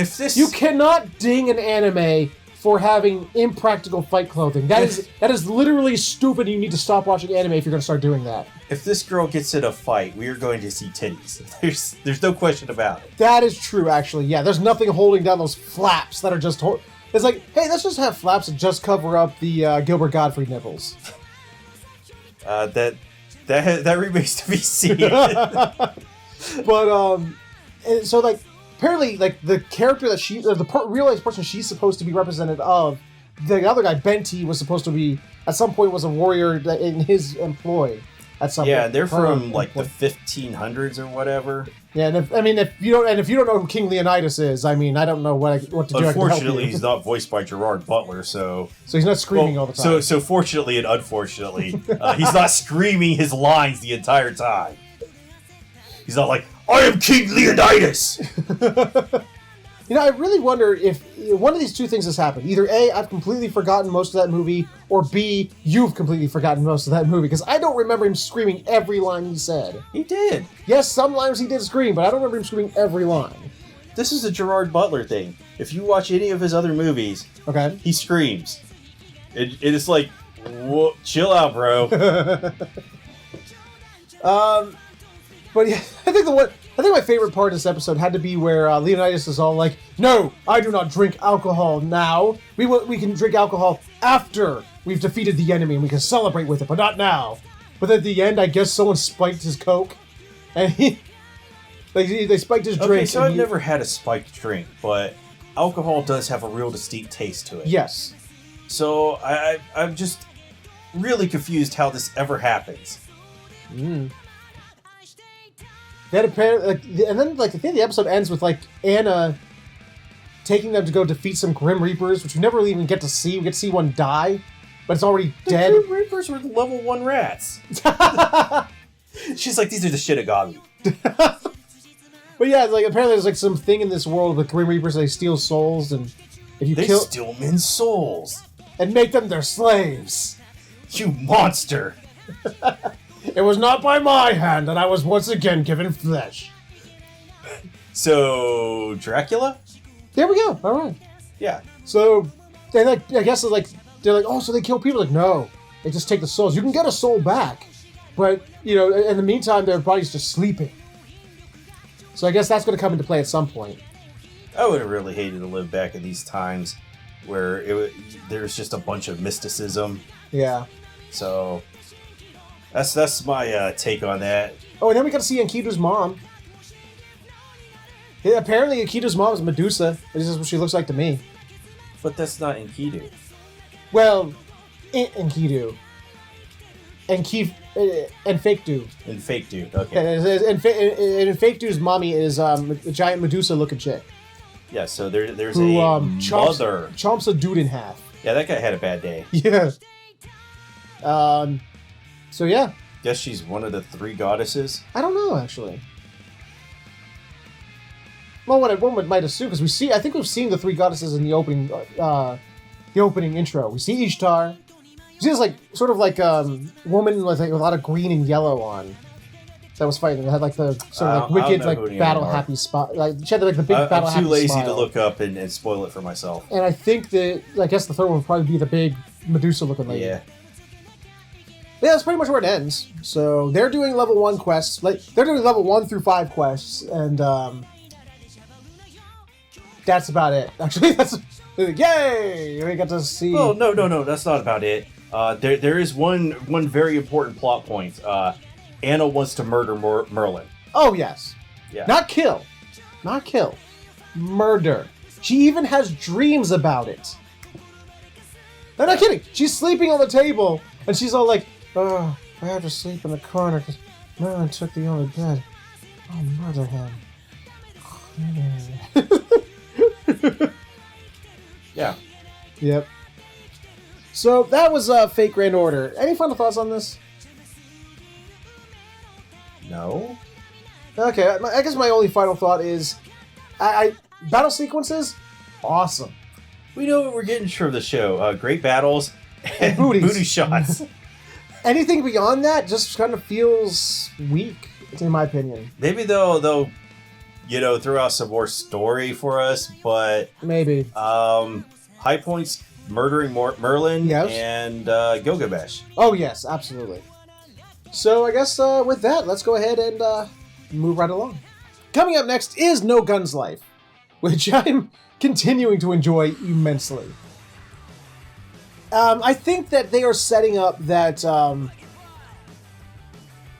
ding an anime for having impractical fight clothing. That is literally stupid. You need to stop watching anime if you're going to start doing that. If this girl gets in a fight, we are going to see titties. There's no question about it. That is true, actually. Yeah, there's nothing holding down those flaps that are just... It's like, hey, let's just have flaps that just cover up the Gilbert Gottfried nipples. That remains to be seen. But, and so, like, apparently, like, the character that real-life person she's supposed to be represented of, the other guy, Benti, was supposed to be, at some point, was a warrior in his employ. At some point. Yeah, they're from, like, the 1500s or whatever. Yeah, and if you don't know who King Leonidas is, I mean, I don't know what to do. Unfortunately, he's not voiced by Gerard Butler, so he's not screaming all the time. So fortunately and unfortunately, he's not screaming his lines the entire time. He's not like, I am King Leonidas! I really wonder if one of these two things has happened. Either A, I've completely forgotten most of that movie, or B, you've completely forgotten most of that movie, because I don't remember him screaming every line he said. He did. Yes, some lines he did scream, but I don't remember him screaming every line. This is a Gerard Butler thing. If you watch any of his other movies, okay, he screams. It is like, whoa, chill out, bro. But yeah, I think my favorite part of this episode had to be where Leonidas is all like, "No, I do not drink alcohol now. We can drink alcohol after we've defeated the enemy and we can celebrate with it, but not now." But at the end, I guess someone spiked his Coke, and they spiked his drink. Okay, so I've never had a spiked drink, but alcohol does have a real distinct taste to it. Yes. So I'm just really confused how this ever happens. Then apparently, and then like I think the episode ends with like Anna taking them to go defeat some Grim Reapers, which we never really even get to see. We get to see one die, but it's already dead. The Grim Reapers were level 1 rats. She's like, these are the Shinigami. But yeah, like apparently there's like some thing in this world with Grim Reapers. They steal souls, and if you they steal men's souls and make them their slaves. You monster! It was not by my hand that I was once again given flesh. So, Dracula? There we go. All right. Yeah. So, they like, I guess they're like, oh, so they kill people? Like, no, they just take the souls. You can get a soul back, but in the meantime, their body's just sleeping. So I guess that's going to come into play at some point. I would have really hated to live back in these times where there's just a bunch of mysticism. Yeah. So. That's my take on that. Oh, and then we got to see Enkidu's mom. Yeah, apparently Enkidu's mom is Medusa. This is what she looks like to me. But that's not Enkidu. Well, Enkidu. And fake dude. And fake dude, okay. And fake dude's mommy is a giant Medusa-looking chick. Yeah, so there's a mother. Chomps a dude in half. Yeah, that guy had a bad day. Yeah. So yeah, guess she's one of the 3 goddesses. I don't know, actually. Well, one might assume, because I think we've seen the 3 goddesses in the opening intro. We see Ishtar. We see this sort of woman with a lot of green and yellow on. That was fighting. It had the sort of wicked battle happy spot. She had the big battle happy. I'm too lazy smile. to look up and spoil it for myself. And I think I guess the third one would probably be the big Medusa looking lady. Yeah. Yeah, that's pretty much where it ends. So they're doing level 1 quests. They're doing level 1 through 5 quests, and that's about it. Actually, that's yay! We got to see. Oh no, that's not about it. There is one very important plot point. Anna wants to murder Merlin. Oh yes. Yeah. Not kill. Murder. She even has dreams about it. I'm not kidding. She's sleeping on the table, and she's all like, "Oh, I have to sleep in the corner because Merlin took the only bed. I'll murder him." Yeah. Yep. So that was Fate Grand Order. Any final thoughts on this? No. Okay, I guess my only final thought is, battle sequences, awesome. We know what we're getting from the show. Great battles and booty shots. Anything beyond that just kind of feels weak, in my opinion. Maybe they'll throw out some more story for us, but maybe. High points: murdering Merlin, yes, and Gilgamesh. Oh yes, absolutely. So I guess with that, let's go ahead and move right along. Coming up next is No Guns Life, which I'm continuing to enjoy immensely. I think that they are setting up that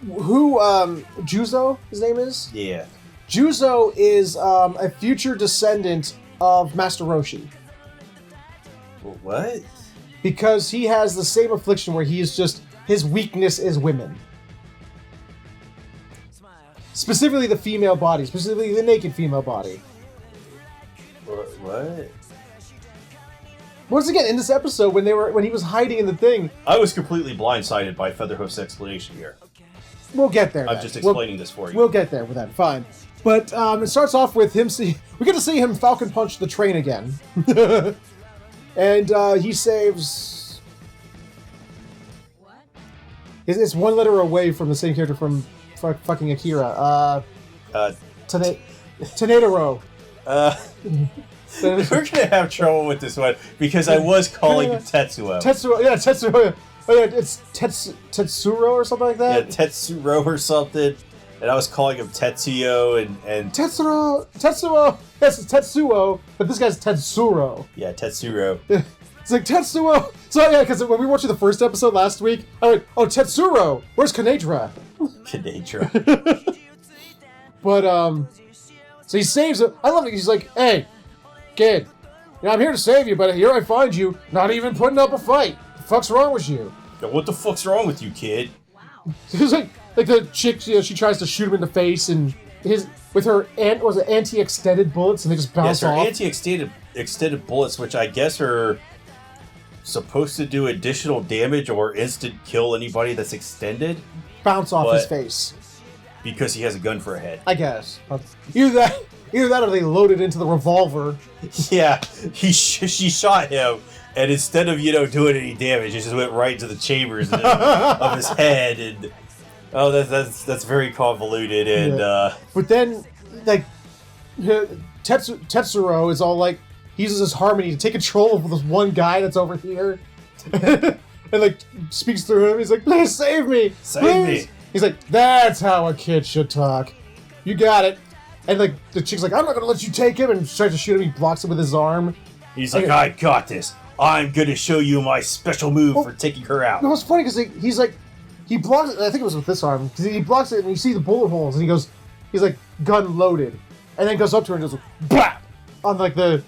Juzo, his name is? Yeah. Juzo is a future descendant of Master Roshi. What? Because he has the same affliction where his weakness is women. Specifically the female body, specifically the naked female body. What? Once again, in this episode, when he was hiding in the thing, I was completely blindsided by Featherhoof's explanation here. We'll get there. I'm just explaining this for you. We'll get there with that. Fine. But it starts off with him. We get to see him Falcon Punch the train again, and he saves. It's one letter away from the same character from fucking Akira. Tanedoro. We're gonna have trouble with this one because I was calling him Tetsuo. Tetsuo. Oh yeah, it's Tetsuro or something like that. Yeah, Tetsuro or something. And I was calling him Tetsuo and Tetsuo. Yes, it's Tetsuo, but this guy's Tetsuro. Yeah, Tetsuro. It's like Tetsuo. So yeah, because when we watched the first episode last week, I went, "Oh, Tetsuro, where's Kanedra?" Kanedra. But so he saves him. I love it. He's like, "Hey, kid, I'm here to save you, but here I find you not even putting up a fight. The fuck's wrong with you?" Yeah, what the fuck's wrong with you, kid? He's like the chick, she tries to shoot him in the face, and with her anti-extended bullets, and they just bounce off. Yes, her anti-extended bullets, which I guess are supposed to do additional damage or instant kill anybody that's extended. Bounce off his face. Because he has a gun for a head. I guess. Either that or they loaded into the revolver. Yeah, she shot him, and instead of doing any damage, it just went right into the chambers of his head, and that's very convoluted. And but then Tetsuro is all like, he uses his harmony to take control of this one guy that's over here, and speaks through him. He's like, "Please save me, save me." He's like, "That's how a kid should talk. You got it." And the chick's like, "I'm not gonna let you take him," and tries to shoot him. He blocks it with his arm. He's like, "I got this. I'm gonna show you my special move for taking her out." No, it's funny because he's like, he blocks it. I think it was with this arm because he blocks it, and you see the bullet holes, and he's like, gun loaded, and then goes up to her and does BAP on the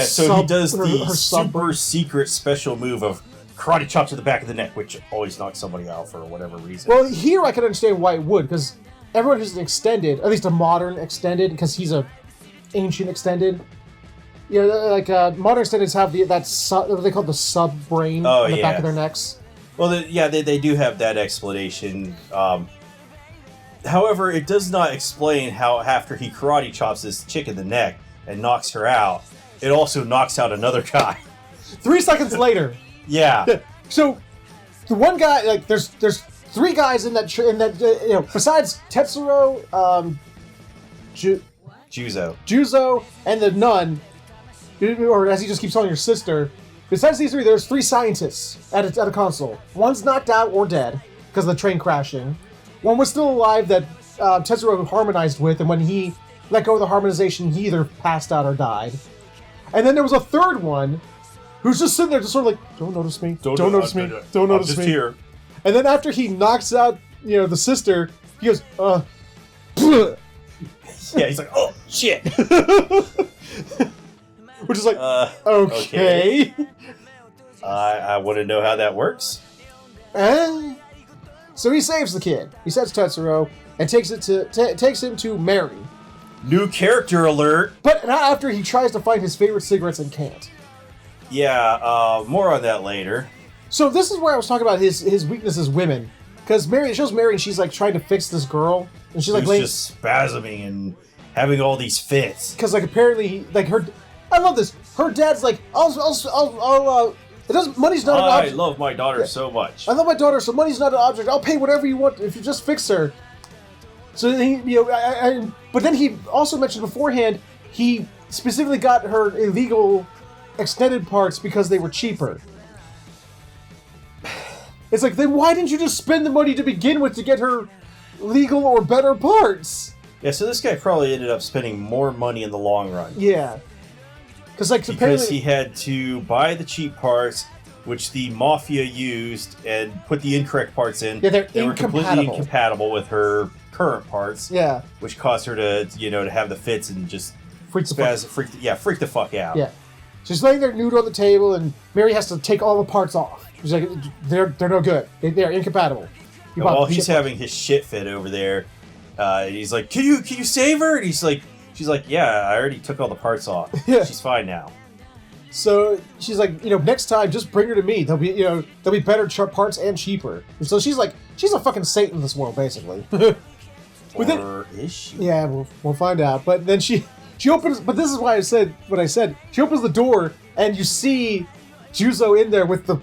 so he does the super secret special move of karate chop to the back of the neck, which always knocks somebody out for whatever reason. Well, here I can understand why it would, because everyone who's an extended, at least a modern extended, because he's a ancient extended. Modern extendeds have what they call the sub brain on the back of their necks, Well, they do have that explanation. However, it does not explain how after he karate chops this chick in the neck and knocks her out, it also knocks out another guy. 3 seconds later. Yeah. So the one guy, like, there's 3 guys in that besides Tetsuro, Juzo, and the nun, or as he just keeps calling your sister. Besides these 3, there's 3 scientists at a console. One's knocked out or dead because of the train crashing. One was still alive that Tetsuro harmonized with, and when he let go of the harmonization, he either passed out or died. And then there was a 3rd one who's just sitting there, just sort of like, don't notice me, don't notice me, don't notice me. Here. And then after he knocks out, the sister, he goes, yeah, he's like, oh, shit. Which is like, okay. I want to know how that works. So he saves the kid. He saves Tetsuro and takes him to Mary. New character alert. But not after he tries to find his favorite cigarettes and can't. Yeah, more on that later. So this is where I was talking about his weakness as women. Because it shows Mary and she's like trying to fix this girl. And she's like just spasming and having all these fits. Because like apparently, like I love this. Her dad's like, money's not an object. I love my daughter so much. I love my daughter, so money's not an object. I'll pay whatever you want if you just fix her. So he, but then he also mentioned beforehand he specifically got her illegal extended parts because they were cheaper. It's like, then why didn't you just spend the money to begin with to get her legal or better parts? Yeah, so this guy probably ended up spending more money in the long run. Yeah. Because he had to buy the cheap parts, which the Mafia used, and put the incorrect parts in. Yeah, they were completely incompatible with her current parts. Yeah. Which caused her to, to have the fits and just freak the fuck out. Yeah. She's laying there nude on the table, and Mary has to take all the parts off. She's like, they're no good. They're incompatible. While he's having his shit fit over there, he's like, can you save her? And she's like, yeah, I already took all the parts off. Yeah. She's fine now. So she's like, next time, just bring her to me. There'll be better parts and cheaper. And so she's like, she's a fucking saint in this world, basically. Or is she? Yeah, we'll find out. But then she opens. But this is why I said what I said. She opens the door, and you see Juzo in there with the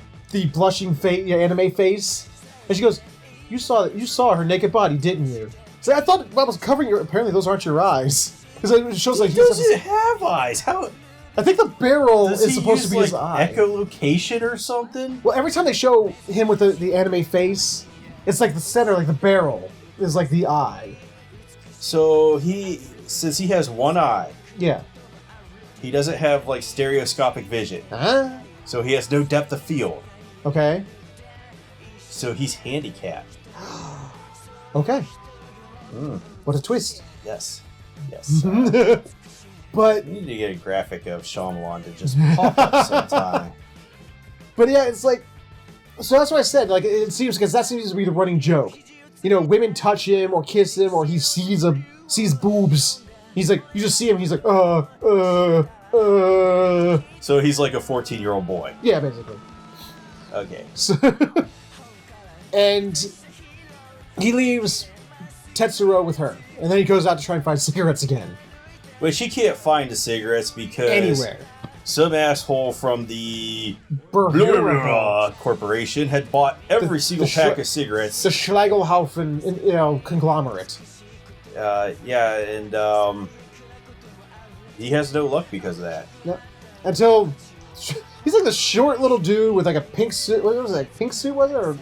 blushing face, anime face, and she goes, "You saw her naked body, didn't you?" So I thought I was covering your. Apparently, those aren't your eyes, because it shows like he doesn't have eyes. How? I think the barrel is supposed to be his eye. Echolocation or something? Well, every time they show him with the anime face, it's like the center, like the barrel is like the eye. So since he has one eye, yeah, he doesn't have like stereoscopic vision. Huh? So he has no depth of field. Okay. So he's handicapped. Okay. What a twist. Yes. But you need to get a graphic of Shyamalan to just pop up sometime. But yeah, it's like, so that's what I said. Like, it seems, because that seems to be the running joke. Women touch him or kiss him, or he sees boobs. He's like, you just see him. He's like, So he's like a 14-year-old boy. Yeah, basically. Okay. So, and he leaves Tetsuro with her, and then he goes out to try and find cigarettes again. But she can't find the cigarettes because anywhere. Some asshole from the blah, blah, blah, corporation had bought every single pack of cigarettes. The Schlegelhaufen, conglomerate. And he has no luck because of that. Yep. Until he's like the short little dude with like a pink suit. What was it? Like pink suit, was it? Or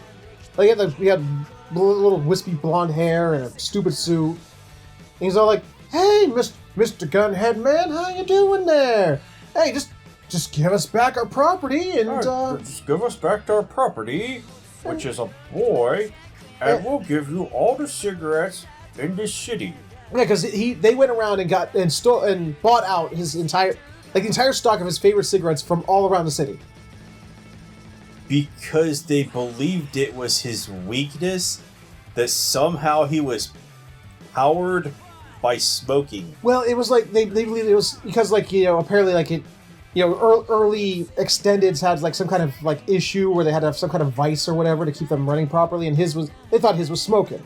like he had little wispy blonde hair and a stupid suit. And he's all like, "Hey, Mr. Gunhead Man, how you doing there? Hey, just give us back our property and just give us back our property, which is a boy, and we'll give you all the cigarettes in this city." Yeah, because they went around and stole and bought out his entire stock of his favorite cigarettes from all around the city. Because they believed it was his weakness that somehow he was powered by smoking. Well, it was like they believed it was because apparently early extendeds had like some kind of like issue where they had to have some kind of vice or whatever to keep them running properly, and they thought his was smoking.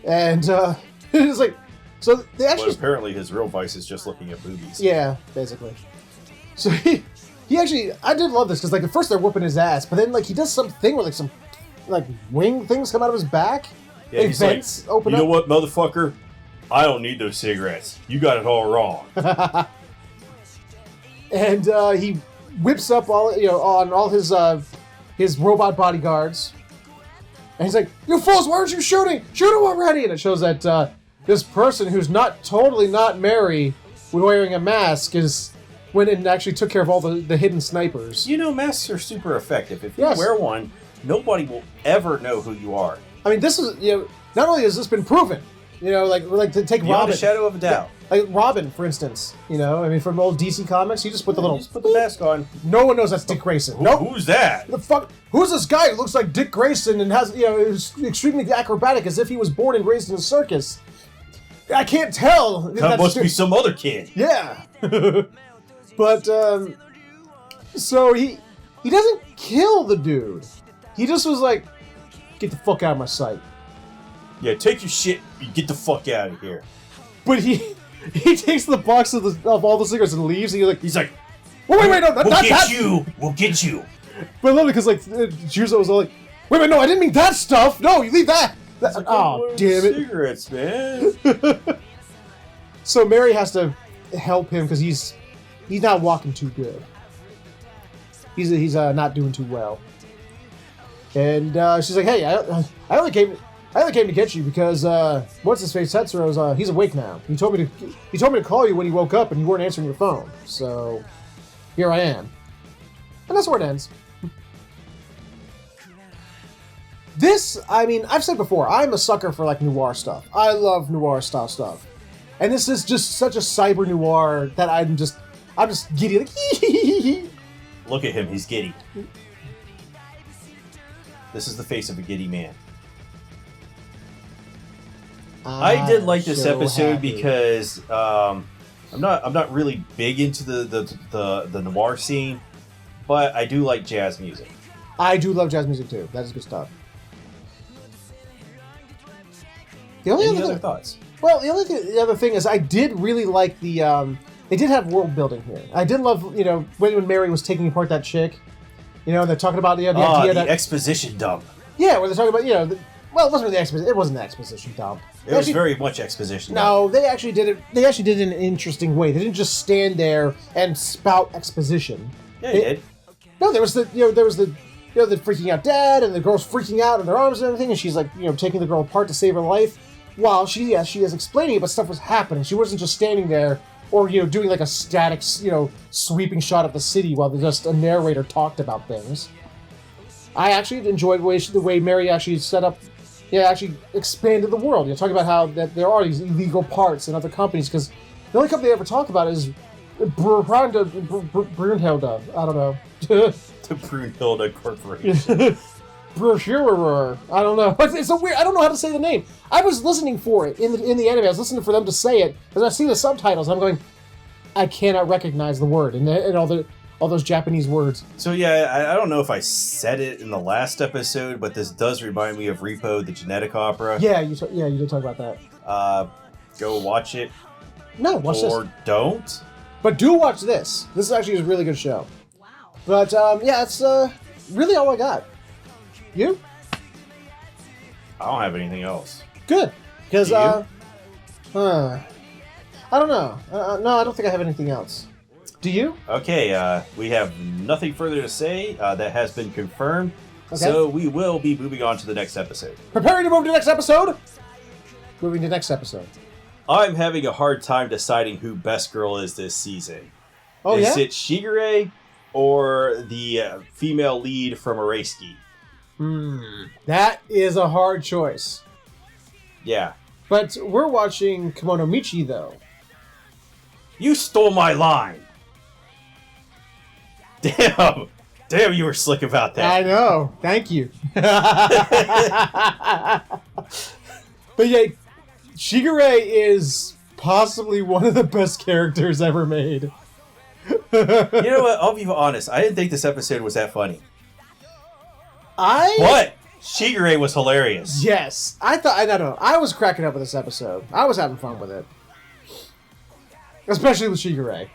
And it was like, so they actually... Well, apparently his real vice is just looking at movies. Yeah, basically. So he actually, I did love this, because like at first they're whooping his ass, but then like he does something where like some like wing things come out of his back. Yeah, he's vents like, open up. You know what, motherfucker? I don't need those cigarettes. You got it all wrong. And he whips up all on all his robot bodyguards. And he's like, "You fools, why aren't you shooting? Shoot him already!" And it shows that this person who's totally not Mary, wearing a mask, went and actually took care of all the hidden snipers. You know, masks are super effective. If you wear one, nobody will ever know who you are. I mean, this is, not only has this been proven, like to take Beyond Robin. a shadow of a doubt. Like Robin, for instance, I mean, from old DC Comics, you just put the mask on. No one knows that's Dick Grayson. Who's that? The fuck? Who's this guy who looks like Dick Grayson and has, is extremely acrobatic as if he was born and raised in a circus? I can't tell. That must be some other kid. Yeah. But, so he doesn't kill the dude. He just was like, "Get the fuck out of my sight." Yeah, take your shit and get the fuck out of here. But he takes the box of all the cigarettes and leaves, and he's like, "Wait, no, we'll get you. We'll get you." But I love it because like Juzo was all like, "Wait, no, I didn't mean that stuff. No, you leave that." Like, oh, damn it! Cigarettes, man. So Mary has to help him because he's not walking too good. He's not doing too well. And she's like, "Hey, I only came to get you because what's his face Tetsuro's he's awake now. He told me to call you when he woke up and you weren't answering your phone. So here I am." And that's where it ends. This, I mean, I've said before, I'm a sucker for like noir stuff. I love noir style stuff. And this is just such a cyber noir that I'm just giddy, like Look at him, he's giddy. This is the face of a giddy man. I did like this episode because I'm not really big into the noir scene, but I do like jazz music. I do love jazz music too. That is good stuff. Any other thoughts? Well, the other thing is I did really like the they did have world building here. I did love when Mary was taking apart that chick, and they're talking about the idea that exposition dump. Yeah, where they're talking about well, it wasn't really exposition. It wasn't an exposition dump. It was very much exposition. No, they actually did it. They actually did it in an interesting way. They didn't just stand there and spout exposition. Yeah, they did. No, there was the the freaking out dad and the girl's freaking out in their arms and everything, and she's like taking the girl apart to save her life, while she is explaining it, but stuff was happening. She wasn't just standing there or doing like a static sweeping shot of the city while just a narrator talked about things. I actually enjoyed the way Mary actually set up. Yeah, actually expanded the world. Talking about how that there are these illegal parts in other companies, because the only company they ever talk about is Brunhilde. I don't know. The Brunhilde Corporation. Brunhilde. I don't know. It's so weird. I don't know how to say the name. I was listening for it in the anime. I was listening for them to say it as I see the subtitles. I'm going, I cannot recognize the word and all those Japanese words. So yeah, I don't know if I said it in the last episode, but this does remind me of Repo, the genetic opera. Yeah, you did talk about that. Go watch it. No, watch this. Or don't. But do watch this. This is actually a really good show. Wow. But yeah, it's really all I got. You? I don't have anything else. Good, because I don't know. No, I don't think I have anything else. Do you? Okay, we have nothing further to say. That has been confirmed. Okay. So we will be moving on to the next episode. Preparing to move to the next episode? Moving to the next episode. I'm having a hard time deciding who Best Girl is this season. Oh, is it Shigure or the female lead from Araski? That is a hard choice. Yeah. But we're watching Kimono Michi, though. You stole my line. Damn, you were slick about that. I know. Thank you. But yeah, Shigure is possibly one of the best characters ever made. You know what? I'll be honest. I didn't think this episode was that funny. But Shigure was hilarious. Yes. I don't know. I was cracking up with this episode. I was having fun with it. Especially with Shigure.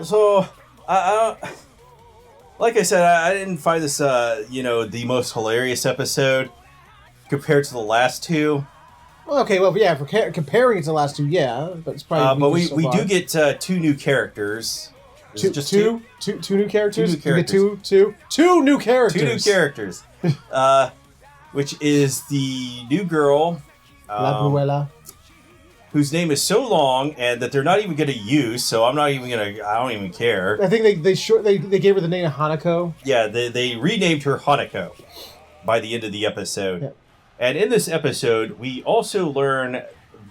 So, like I said, I didn't find this, the most hilarious episode compared to the last two. Okay, well, yeah, for comparing it to the last two, yeah, but it's probably. But we do get two new characters. Two new characters. Two new characters. Two new characters. Two new characters. Which is the new girl, La Bruella, whose name is so long and that they're not even going to use. So I'm not even gonna. I don't even care. I think they gave her the name of Hanako. Yeah, they renamed her Hanako by the end of the episode. Yeah. And in this episode, we also learn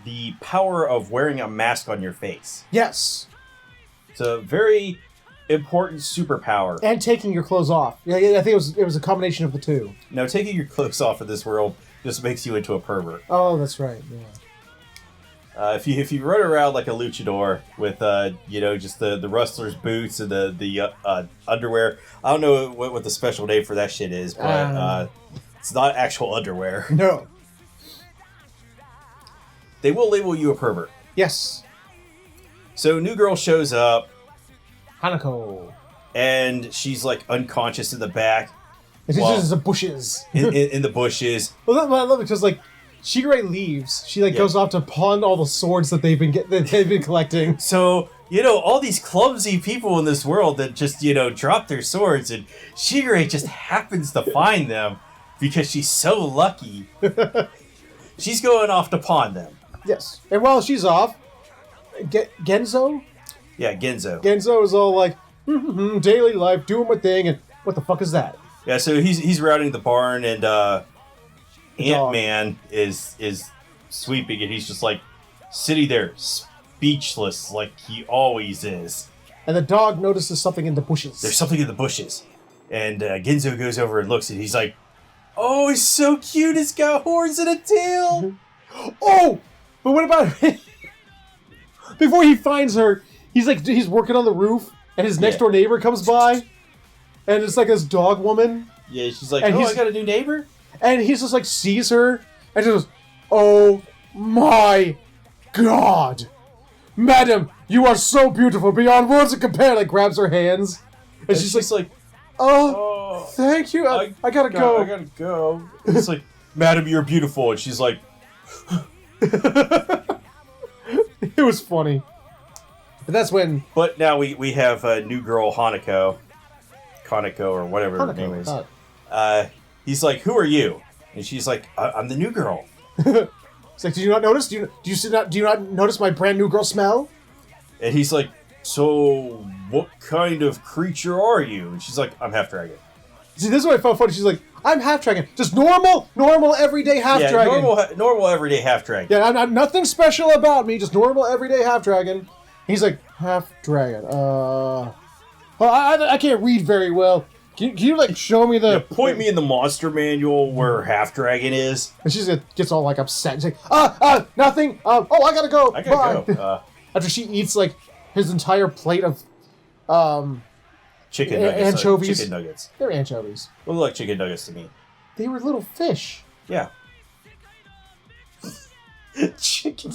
the power of wearing a mask on your face. Yes. It's a very important superpower. And taking your clothes off. Yeah, I think it was a combination of the two. Now, taking your clothes off in this world just makes you into a pervert. Oh, that's right. Yeah. If you run around like a luchador with just the wrestler's boots and the underwear, I don't know what the special name for that shit is, but it's not actual underwear. No. They will label you a pervert. Yes. So new girl shows up. Hanako. And she's like unconscious in the back. It's just the bushes. in the bushes. Well, I love it because like Shigure leaves. She goes off to pawn all the swords that they've been collecting. So all these clumsy people in this world that just drop their swords, and Shigure just happens to find them because she's so lucky. She's going off to pawn them. Yes, and while she's off, Genzo. Yeah, Genzo. Genzo is all like, daily life, doing my thing, and what the fuck is that? Yeah, so he's routing the barn, and Ant-Man is sweeping, and he's just like sitting there speechless like he always is. And the dog notices something in the bushes. There's something in the bushes. And Genzo goes over and looks, and he's like, oh, he's so cute, it's got horns and a tail! Oh! But what about... Before he finds her, he's working on the roof, and his next door neighbor comes by, and it's like this dog woman. Yeah, she's like, I got a new neighbor? And he's just like, sees her, and just goes, oh my god! Madam, you are so beautiful, beyond words to compare! Like, grabs her hands. And she's like, oh, thank you, I gotta go. I gotta go. It's like, madam, you're beautiful. And she's like... It was funny. But that's when... But now we have a new girl, Kaneko, or whatever her name is. He's like, who are you? And she's like, I'm the new girl. It's like, did you not notice? Do you not notice my brand new girl smell? And he's like, so what kind of creature are you? And she's like, I'm half dragon. See, this is what I found funny. She's like, I'm half dragon. Just normal, everyday half dragon. Normal, everyday half dragon. Yeah, I'm nothing special about me. Just normal, everyday half dragon. He's like, half dragon. Well, I can't read very well. Can you like show me the... Yeah, point me in the monster manual where half dragon is. And she gets all like upset. She's like, nothing. I gotta go. I gotta go. After she eats like his entire plate of chicken nuggets. Anchovies. Chicken nuggets. They're anchovies. They look like chicken nuggets to me. They were little fish. Yeah. Chicken.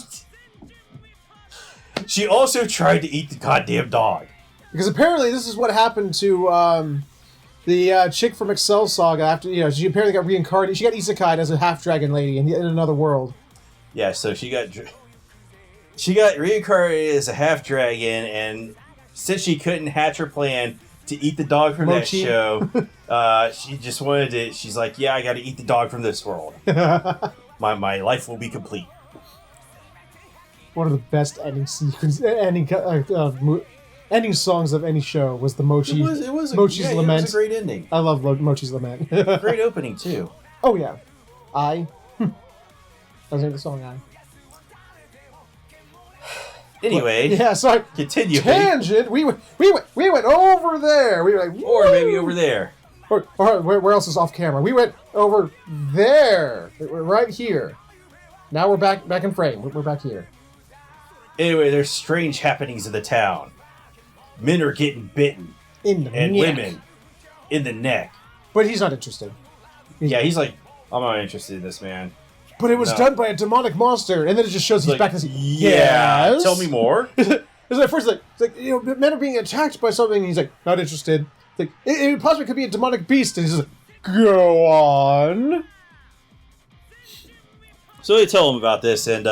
She also tried to eat the goddamn dog. Because apparently this is what happened to the chick from Excel Saga after, she apparently got reincarnated. She got isekai'd as a half-dragon lady in another world. Yeah, so she got reincarnated as a half-dragon, and since she couldn't hatch her plan to eat the dog from Mochi. that show, she just wanted to, she's like, yeah, I gotta eat the dog from this world. My life will be complete. One of the best ending songs of any show was the Mochi. It was Mochi's Lament. It was a great ending. I love Mochi's Lament. Great opening too. Oh yeah, I was in the song I. Anyway, yeah. So continue. Tangent. We went over there. We were like, or maybe over there. Or where else is off camera? We went over there. We're right here. Now we're back in frame. We're back here. Anyway, there's strange happenings in the town. men are getting bitten. In the and neck. Women in the neck. But he's not interested. He's like, I'm not interested in this, man. But it was done by a demonic monster, and then it just shows he's back and says, yeah, tell me more. It's like, first, it's like, men are being attacked by something, and he's like, not interested. It's like, it possibly could be a demonic beast, and he's like, go on. So they tell him about this, and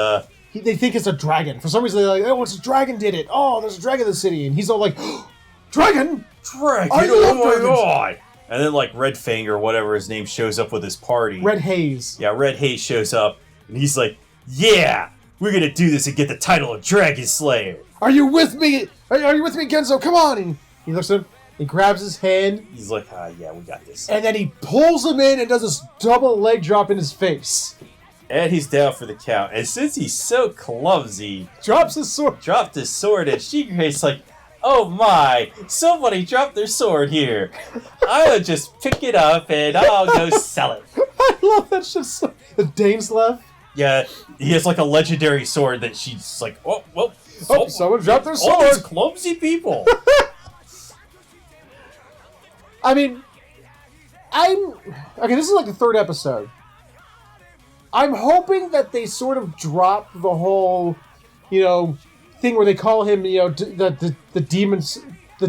they think it's a dragon. For some reason, they're like, oh, it's a dragon did it. Oh, there's a dragon in the city. And he's all like, oh, dragon? Dragon? Oh my god! And then, like, Red Fang or whatever his name shows up with his party. Red Haze. Yeah, Red Haze shows up, and he's like, yeah, we're gonna do this and get the title of Dragon Slayer. Are you with me? Are you with me, Genzo? Come on! And he looks at him, he grabs his hand. He's like, yeah, we got this. And then he pulls him in and does this double leg drop in his face. And he's down for the count. And since he's so clumsy... Dropped his sword, and Shigeru's like, oh my, somebody dropped their sword here. I'll just pick it up and I'll go sell it. I love that shit. The Daneslav? Yeah, he has like a legendary sword that she's like, someone dropped their sword. All these clumsy people. I mean, okay, this is like the third episode. I'm hoping that they sort of drop the whole, thing where they call him, the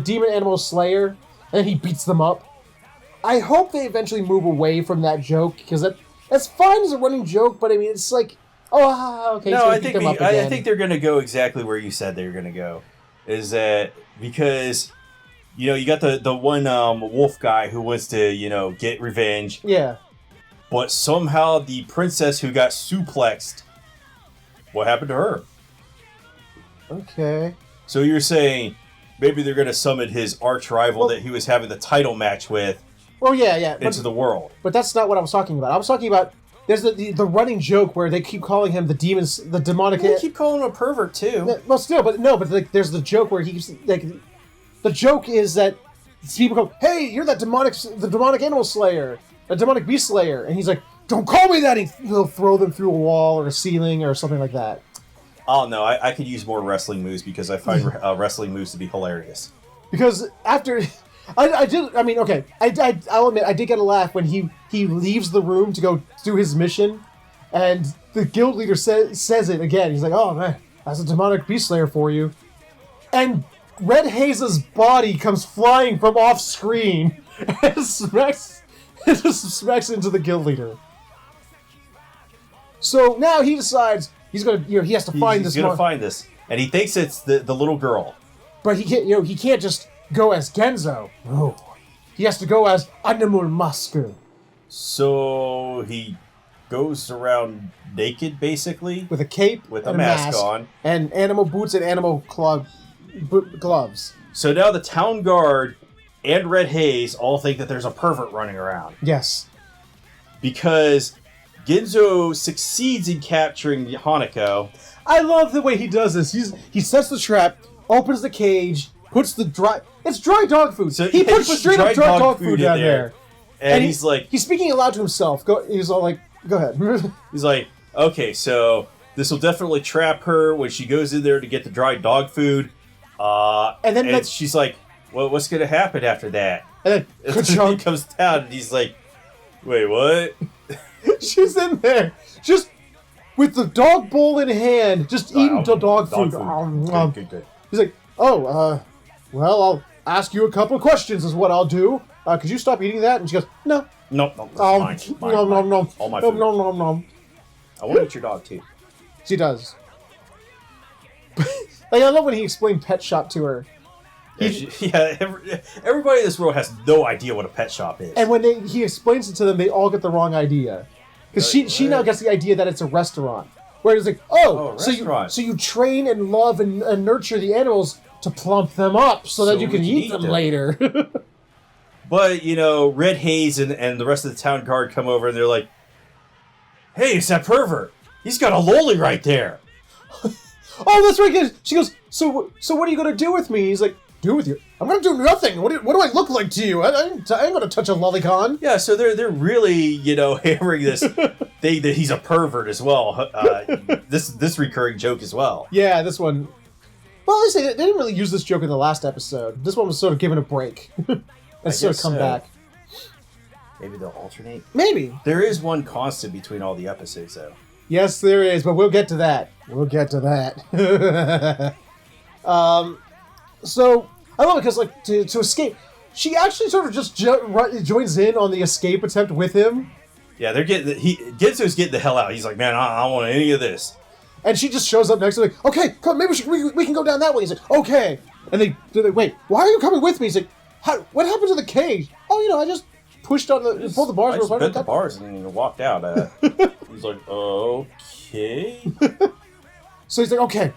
demon animal slayer, and he beats them up. I hope they eventually move away from that joke, because that's fine as a running joke, but I mean, it's like, okay. No, I think they're going to go exactly where you said they were going to go. Is that because, you got the one wolf guy who wants to, get revenge. Yeah. But somehow the princess who got suplexed, what happened to her? Okay. So you're saying maybe they're going to summon his arch rival that he was having the title match with. Well, yeah. Into the world. But that's not what I was talking about. I was talking about there's the running joke where they keep calling him the demonic. They keep calling him a pervert too. Well, still, but there's the joke where he keeps the joke is that people go, "Hey, you're the demonic animal slayer, the demonic beast slayer," and he's like, "Don't call me that." He'll throw them through a wall or a ceiling or something like that. Oh no, I could use more wrestling moves because I find wrestling moves to be hilarious. Because after. I'll admit, I did get a laugh when he leaves the room to go do his mission, and the guild leader says it again. He's like, "Oh man, that's a demonic beast slayer for you," and Red Haze's body comes flying from off screen and smacks into the guild leader. So now he decides he has to find this. He's gonna find this, and he thinks it's the little girl, but he can't just go as Genzo. No. He has to go as Animal Masker. So he goes around naked, basically? With a cape. With a mask on. And animal boots and animal gloves. So now the town guard and Red Haze all think that there's a pervert running around. Yes. Because Genzo succeeds in capturing Hanako. I love the way he does this. He sets the trap, opens the cage, puts it's dry dog food. So he puts straight up dry dog food down there. And he's like... He's speaking aloud to himself. He's all like, go ahead. He's like, okay, so this will definitely trap her when she goes in there to get the dry dog food. And she's like, well, what's going to happen after that? And then he comes down and he's like, wait, what? She's in there, just with the dog bowl in hand, just eating the dog food. Good. He's like, well, I'll ask you a couple of questions is what I'll do. Could you stop eating that? And she goes, no. No, that's mine. No. All my food. No. I want to eat your dog, too. She does. I love when he explained Pet Shop to her. Everybody in this world has no idea what a pet shop is. And when he explains it to them, they all get the wrong idea. Because she now gets the idea that it's a restaurant. Where it's like, so you train and love and nurture the animals to plump them up so that you can eat them later. But, Red Haze and the rest of the town guard come over and they're like, hey, it's that pervert. He's got a loli right there. Oh, that's right. She goes, so what are you going to do with me? He's like, do with you? I'm going to do nothing. What do I look like to you? I ain't going to touch a lolicon. Yeah, so they're really, hammering this thing that he's a pervert as well. This recurring joke as well. Yeah, this one. Well, at least they didn't really use this joke in the last episode. This one was sort of given a break. And sort of come back. Maybe they'll alternate? Maybe. There is one constant between all the episodes, though. Yes, there is, but we'll get to that. So, I love it because, like, to escape, she actually sort of just joins in on the escape attempt with him. Yeah, Ginzo's getting the hell out. He's like, man, I don't want any of this. And she just shows up next to him, like, okay, come, maybe we can go down that way. He's like, okay. And they're like, wait, why are you coming with me? He's like, what happened to the cage? Oh, I just pushed on pulled the bars. I just bent the bars and then walked out. He's like, okay. So he's like, okay,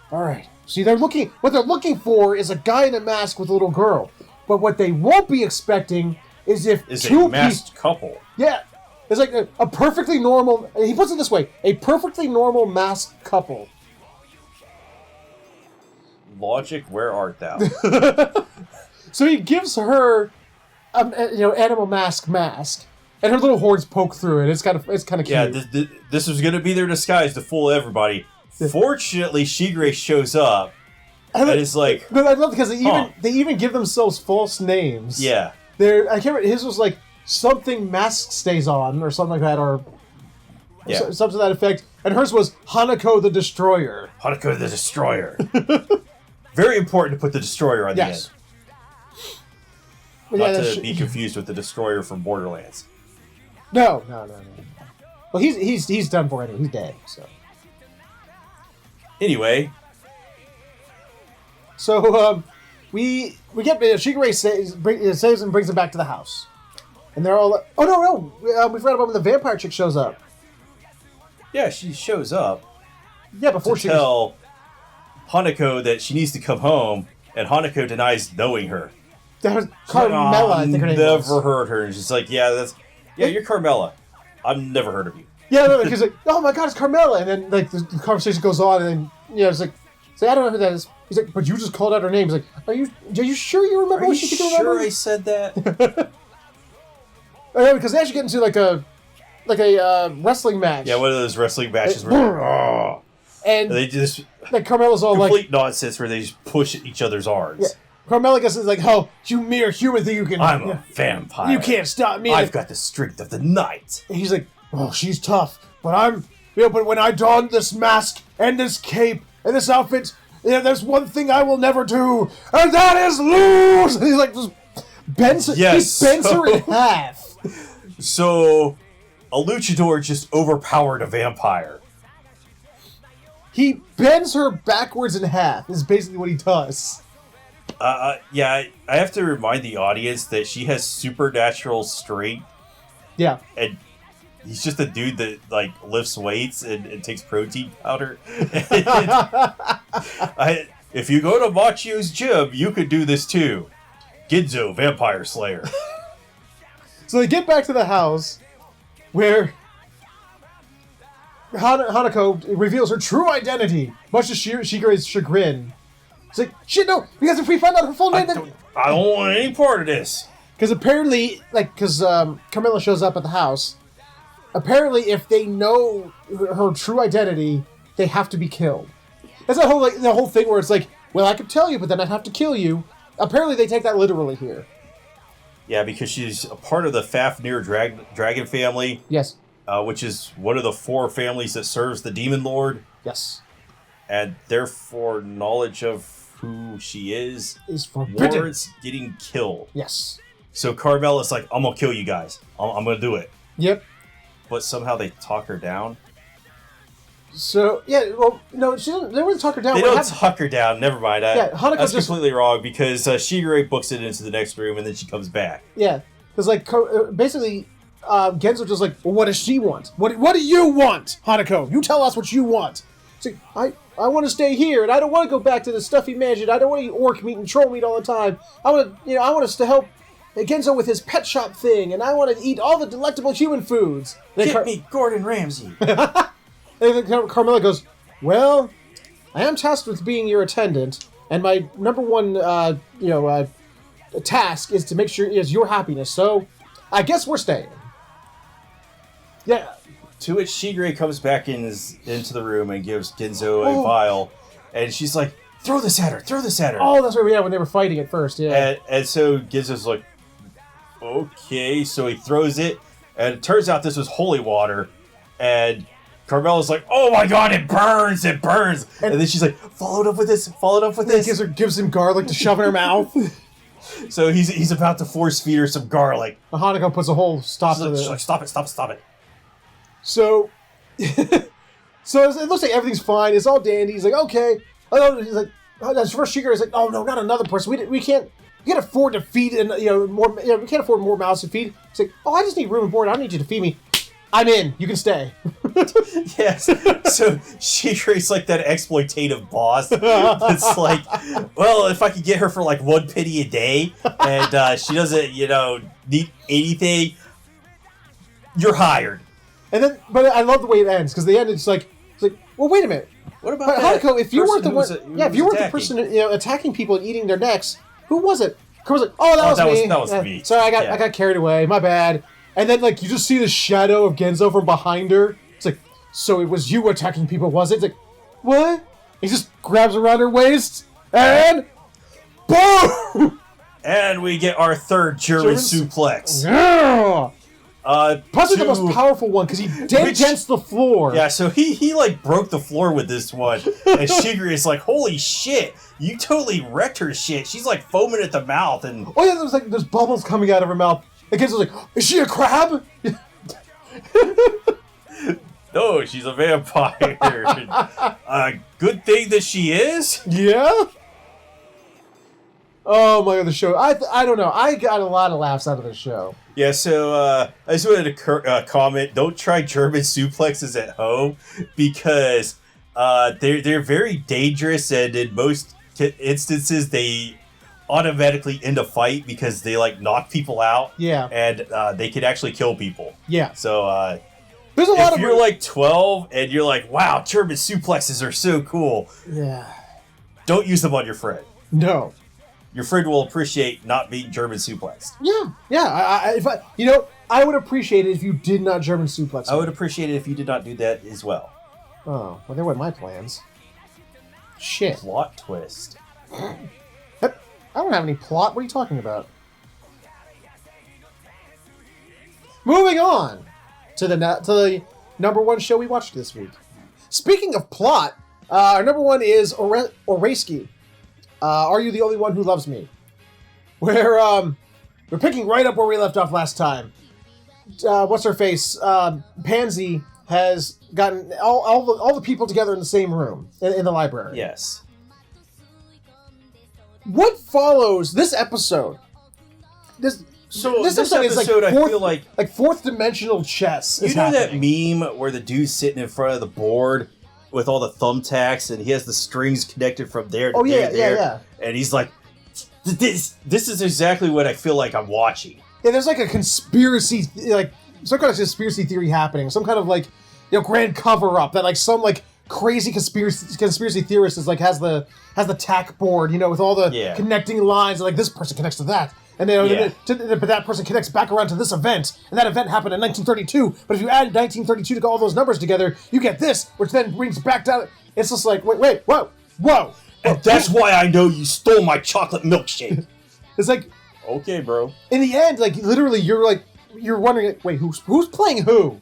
all right. See, what they're looking for is a guy in a mask with a little girl. But what they won't be expecting is a masked couple. Yeah. It's like a perfectly normal, he puts it this way, a perfectly normal masked couple. Logic, where art thou? So he gives her, animal mask, and her little horns poke through it. It's kind of cute. Yeah, this was going to be their disguise to fool everybody. Fortunately, Shigure shows up, and it's like... But I love it because they even give themselves false names. Yeah. I can't remember, his was like, something mask stays on, or something like that, or something to that effect. And hers was Hanako the Destroyer. Hanako the Destroyer. Very important to put the Destroyer on the end. Not to be confused with the Destroyer from Borderlands. No. Well, he's done for anyway. He's dead, so... Anyway. So, we get... Shigure saves and brings him back to the house. And they're all like, oh, no, we forgot about when the vampire chick shows up. Yeah, she shows up. Yeah, before she tell Hanako that she needs to come home, and Hanako denies knowing her. That was Carmela, I think her name was. Never heard her. And she's like, you're Carmela. I've never heard of you. Yeah, no, because like, oh my god, it's Carmela. And then like the conversation goes on, and then it's like, I don't know who that is. He's like, but you just called out her name. He's like, are you sure you remember what she could remember? Are you sure I said that? Because they actually get into like a wrestling match. Yeah, one of those wrestling matches where and they just like Carmela's all complete nonsense where they just push each other's arms. Yeah. Carmela is like, oh, you mere human thing, you can. I'm a vampire. You can't stop me. I've got the strength of the night. And he's like, oh, she's tough, but but when I don this mask and this cape and this outfit, there's one thing I will never do, and that is lose. And he's like, just bends her in half. So, a luchador just overpowered a vampire. He bends her backwards in half, is basically what he does. I have to remind the audience that she has supernatural strength. Yeah. And he's just a dude that, like, lifts weights and takes protein powder. If you go to Machio's gym, you could do this too. Ginzo, Vampire Slayer. So they get back to the house, where Hanako reveals her true identity, much to Shigure's chagrin. It's like, shit, no, because if we find out her full name, I don't want any part of this. Because apparently, Carmela shows up at the house. Apparently, if they know her true identity, they have to be killed. That's the whole thing where it's like, well, I could tell you, but then I'd have to kill you. Apparently, they take that literally here. Yeah, because she's a part of the Fafnir dragon family. Yes. Which is one of the 4 families that serves the Demon Lord. Yes. And therefore, knowledge of who she is forbidden. Warrants getting killed. Yes. So Carmela's like, I'm going to kill you guys. I'm going to do it. Yep. But somehow they talk her down. So, yeah, well, no, they wouldn't talk her down. They don't talk her down. Never mind. Hanako that's completely wrong because Shigure books it into the next room and then she comes back. Yeah, because, basically, Genzo just like, well, what does she want? What do you want, Hanako? You tell us what you want. It's like, I want to stay here, and I don't want to go back to the stuffy mansion. I don't want to eat orc meat and troll meat all the time. I want us to help Genzo with his pet shop thing, and I want to eat all the delectable human foods. Get me Gordon Ramsay. And then Carmela goes, well, I am tasked with being your attendant, and my number one, task is to make sure it is your happiness. So, I guess we're staying. Yeah. To which Shigure comes back into the room and gives Ginzo a vial, and she's like, throw this at her, throw this at her. Oh, that's right, yeah, when they were fighting at first, yeah. And so Gizmo's like, okay, so he throws it, and it turns out this was holy water, and Carmela's like, oh my god, it burns, it burns. And then she's like, follow it up with this. Gives him garlic to shove in her mouth. So he's about to force feed her some garlic. Hanako puts a whole stop to it. She's like, stop it. So, so it looks like everything's fine. It's all dandy. He's like, okay. Oh, he's like, first Shigeru is like, oh no, not another person. We can't afford to feed more. We can't afford more mouths to feed. He's like, oh, I just need room and board. I don't need you to feed me. I'm in. You can stay. Yes. So Shigeru's like that exploitative boss. It's like, well, if I could get her for like 1 penny a day, and she doesn't, need anything, you're hired. And then, but I love the way it ends because the end it's like, well, wait a minute. What about Hanako? If you weren't the one, if you weren't the person, attacking people and eating their necks, who was it? Was like, oh, that was me. That was me. Sorry, I got carried away. My bad. And then, like, you just see the shadow of Genzo from behind her. It's like, so it was you attacking people, was it? It's like, what? He just grabs around her waist and boom! And we get our third German suplex. Yeah. Possibly the most powerful one because he dents the floor. Yeah, so he like broke the floor with this one, and Shigeru is like, "Holy shit! You totally wrecked her shit." She's like foaming at the mouth, and there's bubbles coming out of her mouth. The kids was like, "Is she a crab?" No, she's a vampire. Good thing that she is. Yeah. Oh my god, the show. I don't know. I got a lot of laughs out of the show. Yeah, so I just wanted to comment, don't try German suplexes at home because they're very dangerous, and in most instances they automatically end a fight because they like knock people out. Yeah. And they can actually kill people. Yeah. So there's a lot of you're like 12 and you're like, wow, German suplexes are so cool. Yeah. Don't use them on your friend. No. Your friend will appreciate not being German suplexed. Yeah. I would appreciate it if you did not German suplex. I would appreciate it if you did not do that as well. Oh, well, they weren't my plans. Shit. Plot twist. I don't have any plot. What are you talking about? Moving on to the number one show we watched this week. Speaking of plot, our number one is Oresuki. Are You the Only One Who Loves Me? We're picking right up where we left off last time. What's her face? Pansy has gotten all the people together in the same room in the library. Yes. What follows this episode? This episode is like I feel like fourth dimensional chess. You know that meme where the dude's sitting in front of the board with all the thumbtacks, and he has the strings connected from there to there. Yeah. And he's like, this is exactly what I feel like I'm watching. Yeah, there's like a conspiracy, like some kind of conspiracy theory happening, some kind of like, grand cover up that like some like crazy conspiracy theorist is like has the tack board, with all the connecting lines, and like this person connects to that. And then, but that person connects back around to this event, and that event happened in 1932. But if you add 1932 to all those numbers together, you get this, which then brings back down. It's just like, wait, whoa. And that's why I know you stole my chocolate milkshake. It's like, okay, bro. In the end, like literally, you're wondering, like, wait, who's playing who?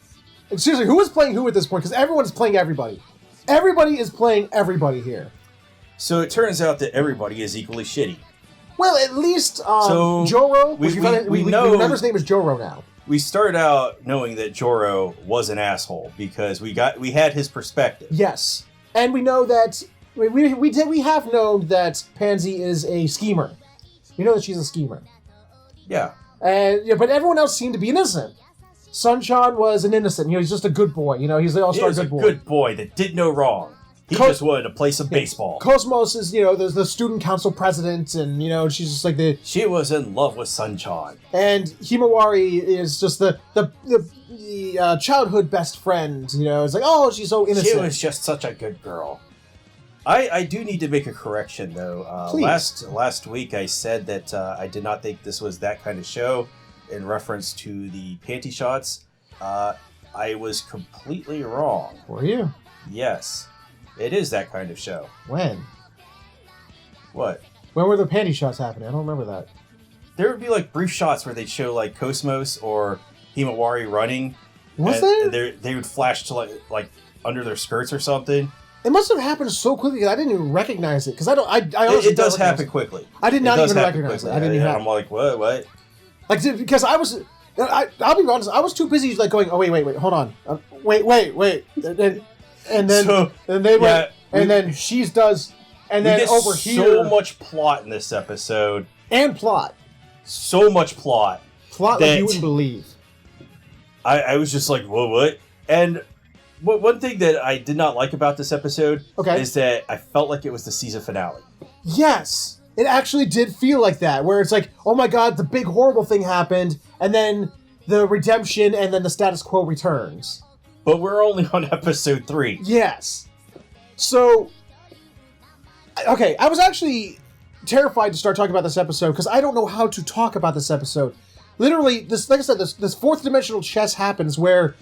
Like, seriously, who is playing who at this point? Because everyone is playing everybody. Everybody is playing everybody here. So it turns out that everybody is equally shitty. Well, at least Joro. We know his name is Joro now. We started out knowing that Joro was an asshole because we had his perspective. Yes, and we know that we have known that Pansy is a schemer. We know that she's a schemer. Yeah. And but everyone else seemed to be innocent. Sunchan was an innocent. He's just a good boy. He's the all-star good boy. He was a good boy that did no wrong. He just wanted to play some baseball. Cosmos is, there's the student council president, and, she's just like She was in love with Sunchan. And Himawari is just the childhood best friend, It's like, oh, she's so innocent. She was just such a good girl. I do need to make a correction, though. Please. Last week I said that I did not think this was that kind of show in reference to the panty shots. I was completely wrong. Were you? Yes. It is that kind of show. When? What? When were the panty shots happening? I don't remember that. There would be like brief shots where they'd show like Cosmos or Himawari running. Was there? And they would flash to like under their skirts or something. It must have happened so quickly that I didn't even recognize it because I honestly it does happen quickly. I did not even recognize it. I didn't even. I'm like, what? Like because I was. I'll be honest. I was too busy like going. Oh wait, hold on. Wait. And then she does. And then over here, so much plot in this episode. And plot. So much plot. Plot like you wouldn't believe. I was just like, whoa, what? And one thing that I did not like about this episode is that I felt like it was the season finale. Yes. It actually did feel like that, where it's like, oh my god, the big horrible thing happened, and then the redemption, and then the status quo returns. But we're only on episode 3. Yes. So, okay, I was actually terrified to start talking about this episode, because I don't know how to talk about this episode. Literally, this, like I said, this fourth dimensional chess happens where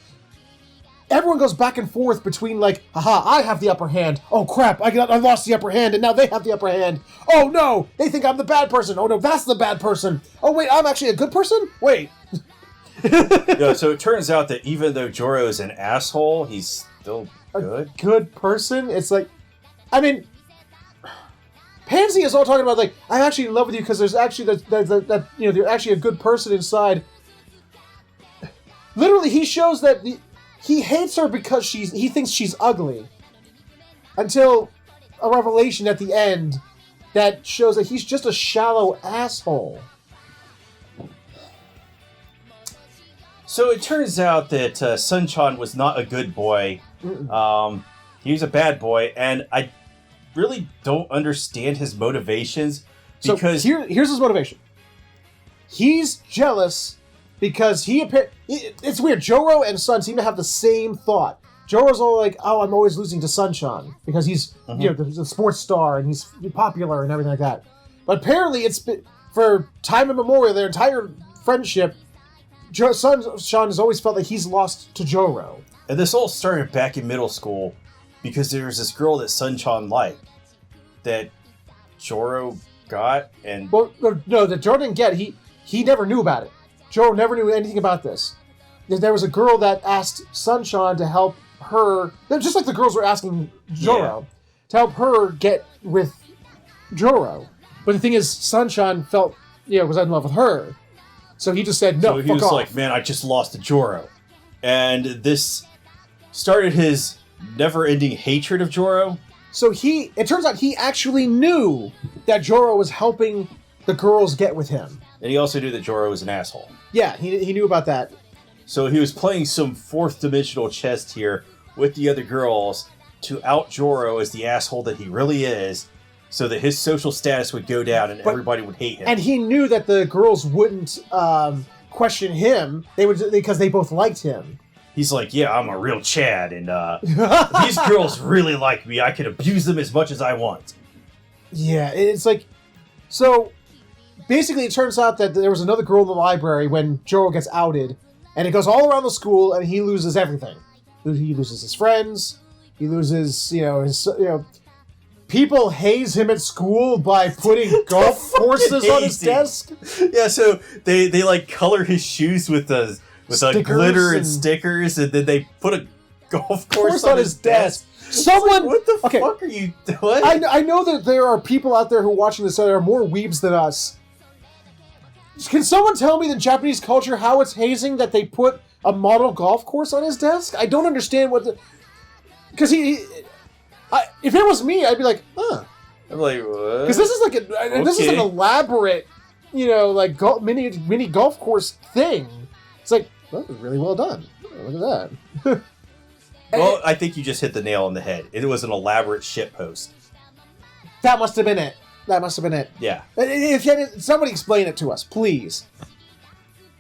everyone goes back and forth between like, haha, I have the upper hand. Oh crap, I lost the upper hand and now they have the upper hand. Oh no, they think I'm the bad person. Oh no, that's the bad person. Oh wait, I'm actually a good person? Wait. Yeah, so it turns out that even though Joro is an asshole, he's still good. A good person? It's like, I mean, Pansy is all talking about like, I'm actually in love with you because there's actually that you know, you're actually a good person inside. Literally, he shows that he hates her because he thinks she's ugly. Until a revelation at the end that shows that he's just a shallow asshole. So it turns out that Sun-chan was not a good boy. He was a bad boy, and I really don't understand his motivations. Because so here's his motivation. He's jealous because it's weird. Joro and Sun seem to have the same thought. Joro's all like, "Oh, I'm always losing to Sun-chan because he's you know, the sports star and he's popular and everything like that." But apparently, it's been, for time immemorial, their entire friendship, Sun-chan has always felt like he's lost to Joro. And this all started back in middle school because there was this girl that Sun-chan liked that Joro got, and no, that Joro didn't get. He never knew about it. Joro never knew anything about this. There was a girl that asked Sun-chan to help her, just like the girls were asking Joro, to help her get with Joro. But the thing is, Sun-chan felt, was in love with her. So he just said, no, so he was off. Like, man, I just lost to Joro. And this started his never-ending hatred of Joro. So it turns out he actually knew that Joro was helping the girls get with him. And he also knew that Joro was an asshole. Yeah, he knew about that. So he was playing some fourth-dimensional chess here with the other girls to out Joro as the asshole that he really is, so that his social status would go down and everybody would hate him. And he knew that the girls wouldn't question him because they both liked him. He's like, yeah, I'm a real Chad, and these girls really like me. I can abuse them as much as I want. Yeah, it's like... So... Basically, it turns out that there was another girl in the library when Joro gets outed, and it goes all around the school, and he loses everything. He loses his friends. He loses, people haze him at school by putting golf courses on his desk. Yeah, so they like color his shoes with glitter and stickers, and then they put a golf course on his desk. Someone, like, what the fuck are you doing? I know that there are people out there who are watching this that are more weebs than us. Can someone tell me in Japanese culture how it's hazing that they put a model golf course on his desk? I don't understand what the... Because if it was me, I'd be like, huh. I'm like, what? Because this is like this is an elaborate, mini golf course thing. It's like, well, that was really well done. Look at that. Well, I think you just hit the nail on the head. It was an elaborate shitpost. That must have been it. Yeah. If somebody explain it to us, please.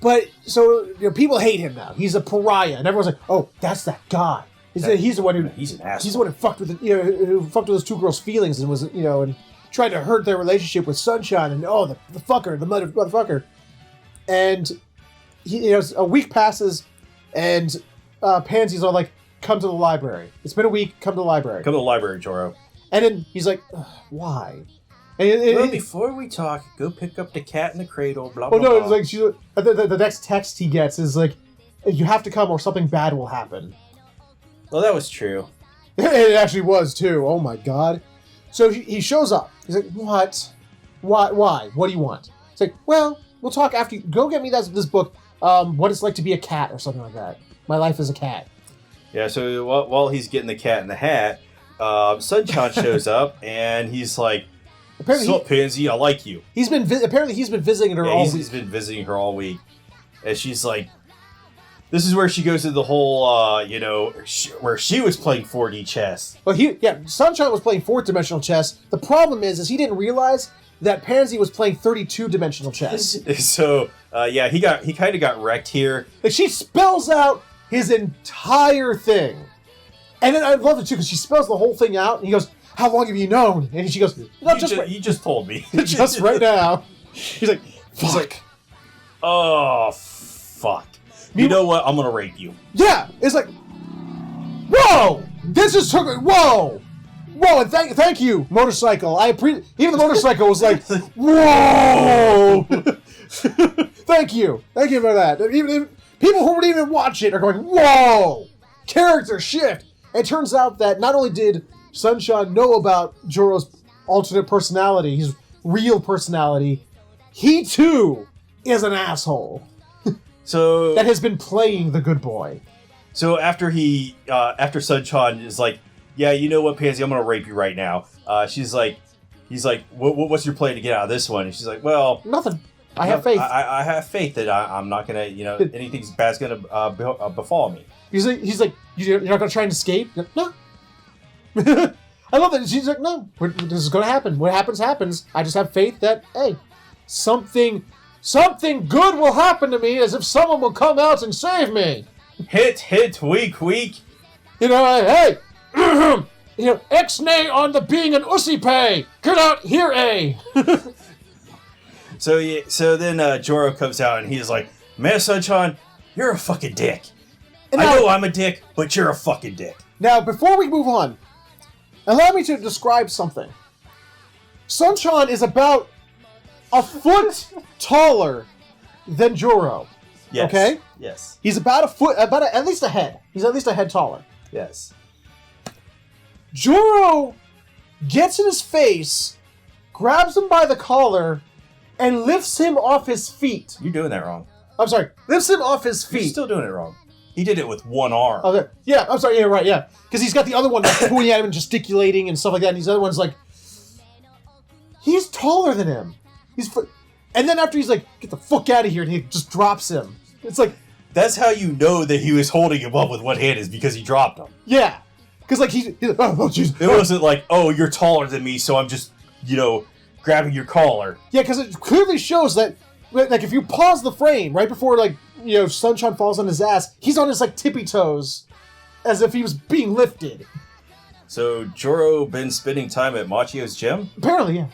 But, so, people hate him now. He's a pariah. And everyone's like, oh, that's that guy. He's the one who... He's an asshole. He's the one who fucked with who fucked with those two girls' feelings and was, and tried to hurt their relationship with Sunshine. And, the fucker, the motherfucker. And, a week passes, and Pansy's all like, come to the library. It's been a week, come to the library. Come to the library, Joro. And then he's like, why? Well, before we talk, go pick up the cat in the cradle, blah, blah, no, blah. It's like the next text he gets is like, you have to come or something bad will happen. Well, that was true. It actually was, too. Oh, my God. So he shows up. He's like, what? Why? What do you want? It's like, well, we'll talk after you. Go get me this book, What It's Like to Be a Cat or something like that. My Life as a Cat. Yeah, so while he's getting the cat in the hat, Sunshine shows up, and he's like, "Sup, Pansy, I like you." Apparently he's been visiting her all week. He's been visiting her all week. And she's like, this is where she goes to the whole, where she was playing 4D chess. Well, Sunshine was playing 4th-dimensional chess. The problem is he didn't realize that Pansy was playing 32-dimensional chess. So, he kind of got wrecked here. Like, she spells out his entire thing. And then I love it, too, because she spells the whole thing out, and he goes, how long have you known? And she goes, you just told me. Just right now. He's like, fuck. He's like, oh, fuck. You know what? I'm going to rape you. Yeah. It's like, whoa. This just took, whoa. Whoa, and thank you, motorcycle. Even the motorcycle was like, whoa. Thank you for that. Even people who wouldn't even watch it are going, whoa. Character shift. It turns out that not only did Sunshine know about Joro's alternate personality, his real personality, he too is an asshole. So that has been playing the good boy. So after Sunshine is like, yeah, you know what, Pansy, I'm gonna rape you right now. He's like, what's your plan to get out of this one? And she's like, well, nothing. I have faith. I have faith that I'm not gonna, anything bad's gonna befall me. He's like, you're not gonna try and escape? No. I love that. She's like, no, this is gonna happen. What happens. I just have faith that, hey, something good will happen to me, as if someone will come out and save me. Hit, weak. Hey, X-nay on the being an ussy pay. Get out here, A. So then Joro comes out and he's like, man, Sunshine, you're a fucking dick. And I know I'm a dick, but you're a fucking dick. Now, before we move on, allow me to describe something. Sunshine is about a foot taller than Joro. Yes. Okay? Yes. He's about at least a head. He's at least a head taller. Yes. Joro gets in his face, grabs him by the collar, and lifts him off his feet. You're doing that wrong. I'm sorry. Lifts him off his feet. You're still doing it wrong. He did it with one arm. Okay. Yeah, I'm sorry. Yeah, right, yeah. Because he's got the other one like, pointing at him and gesticulating and stuff like that, and these other one's like... He's taller than him. And then after he's like, get the fuck out of here, and he just drops him. It's like... That's how you know that he was holding him up with one hand, is because he dropped him. Yeah. Because like, he's like, oh, jeez. It wasn't like, oh, you're taller than me, so I'm just, grabbing your collar. Yeah, because it clearly shows that, like, if you pause the frame right before, like, Sunshine falls on his ass, he's on his, like, tippy toes, as if he was being lifted. So, Joro been spending time at Machio's gym? Apparently, yeah.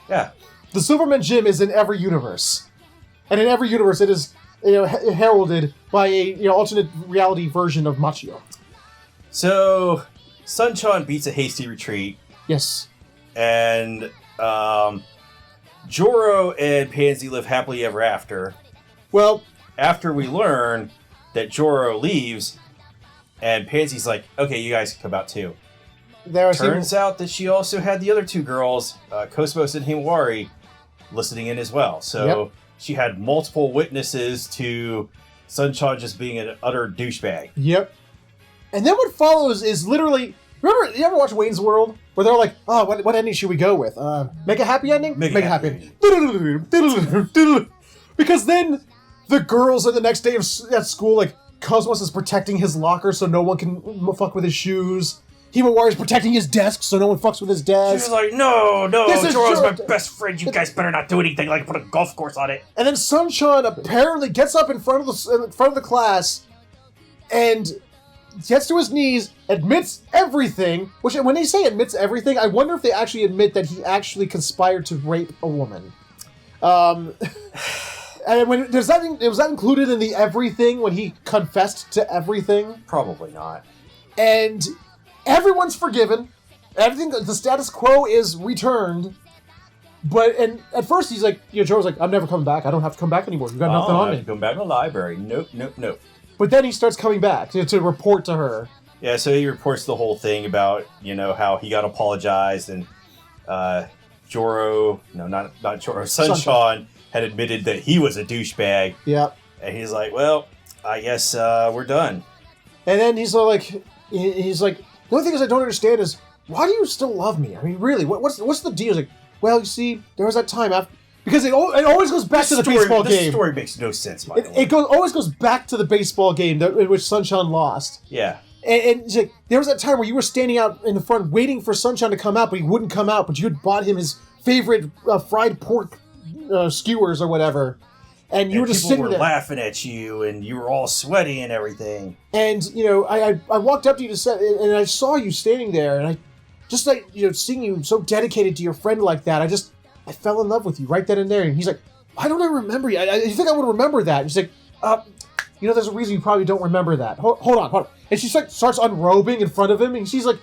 Yeah. The Silverman gym is in every universe. And in every universe, it is, heralded by a, alternate reality version of Machio. So, Sunshine beats a hasty retreat. Yes. And, Joro and Pansy live happily ever after. Well, after we learn that Joro leaves, and Pansy's like, okay, you guys can come out too. Turns out that she also had the other two girls, Cosmos and Himawari, listening in as well. So she had multiple witnesses to Sunshine just being an utter douchebag. Yep. And then what follows is literally... Remember, you ever watch Wayne's World? Where they're like, oh, what ending should we go with? Make a happy ending? Make a happy ending. Because then the girls are the next day at school, like, Cosmos is protecting his locker so no one can fuck with his shoes. Himawari is protecting his desk so no one fucks with his desk. She's like, no, Joro's my best friend. You guys better not do anything, like put a golf course on it. And then Sunshine apparently gets up in front of the class and gets to his knees, admits everything, which when they say admits everything, I wonder if they actually admit that he actually conspired to rape a woman. And was that included in the everything when he confessed to everything? Probably not. And everyone's forgiven. Everything, the status quo is returned. And at first he's like, Joro's like, I'm never coming back. I don't have to come back anymore. You got nothing on me. Come back to the library. Nope. But then he starts coming back to report to her. Yeah, so he reports the whole thing about, how he got apologized and Joro, no, not Joro, Sunshine had admitted that he was a douchebag. Yep. And he's like, well, I guess we're done. And then he's like, the only thing is I don't understand is, why do you still love me? I mean, really, what's the deal? He's like, well, you see, there was that time after... Because it always goes back to the baseball game. This story makes no sense, by the way. It always goes back to the baseball game in which Sunshine lost. Yeah. And he's like, there was that time where you were standing out in the front waiting for Sunshine to come out, but he wouldn't come out, but you had bought him his favorite fried pork skewers or whatever. And you were just sitting there. People were laughing at you, and you were all sweaty and everything. And, I walked up to you to set, and I saw you standing there, and I just like, seeing you so dedicated to your friend like that, I fell in love with you right then and there. And he's like, why don't I remember you? You think I would remember that? And she's like, there's a reason you probably don't remember that. Hold on. And she starts unrobing in front of him, and he's like,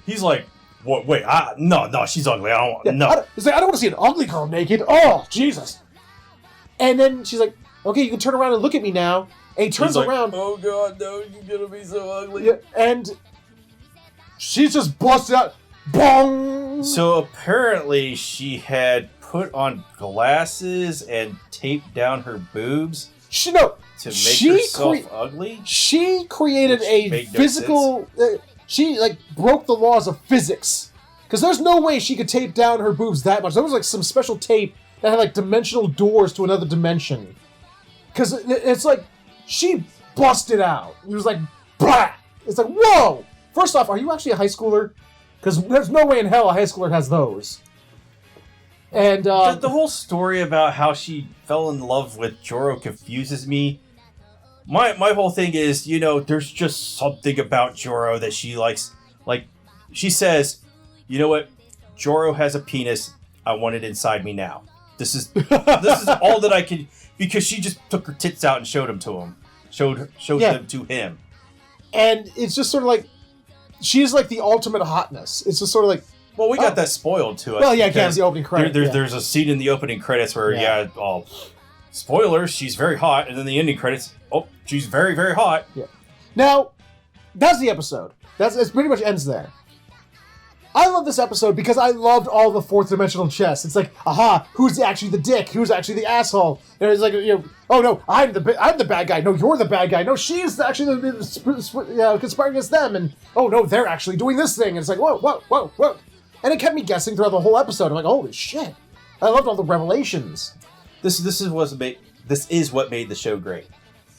what? Wait, no, she's ugly. I don't want, no. He's like, I don't want to see an ugly girl naked. Oh, Jesus. And then she's like, okay, you can turn around and look at me now. And he turns around. Oh, God, no, you're going to be so ugly. Yeah, and she's just busted out. Bong! So apparently she had put on glasses and taped down her boobs to make herself ugly. She created a physical... she, broke the laws of physics. Because there's no way she could tape down her boobs that much. There was, some special tape that had, dimensional doors to another dimension. Because it's she busted out. It was blah! It's like, whoa! First off, are you actually a high schooler? Because there's no way in hell a high schooler has those. And the whole story about how she fell in love with Joro confuses me. My whole thing is, there's just something about Joro that she likes. Like, she says, you know what? Joro has a penis. I want it inside me now. This is all that I can... Because she just took her tits out and showed them to him. Showed them to him. And it's just sort of she's the ultimate hotness. It's just sort of well, we got that spoiled to us. Well, yeah, the opening credits. There's a scene in the opening credits where, spoilers, she's very hot, and then the ending credits, she's very, very hot. Yeah. Now, that's the episode. It pretty much ends there. I love this episode because I loved all the fourth dimensional chess. It's aha, who's actually the dick? Who's actually the asshole? And it's oh no, I'm the bad guy. No, you're the bad guy. No, she's actually conspiring against them. And oh no, they're actually doing this thing. And it's whoa. And it kept me guessing throughout the whole episode. I'm like, holy shit. I loved all the revelations. This is what made the show great.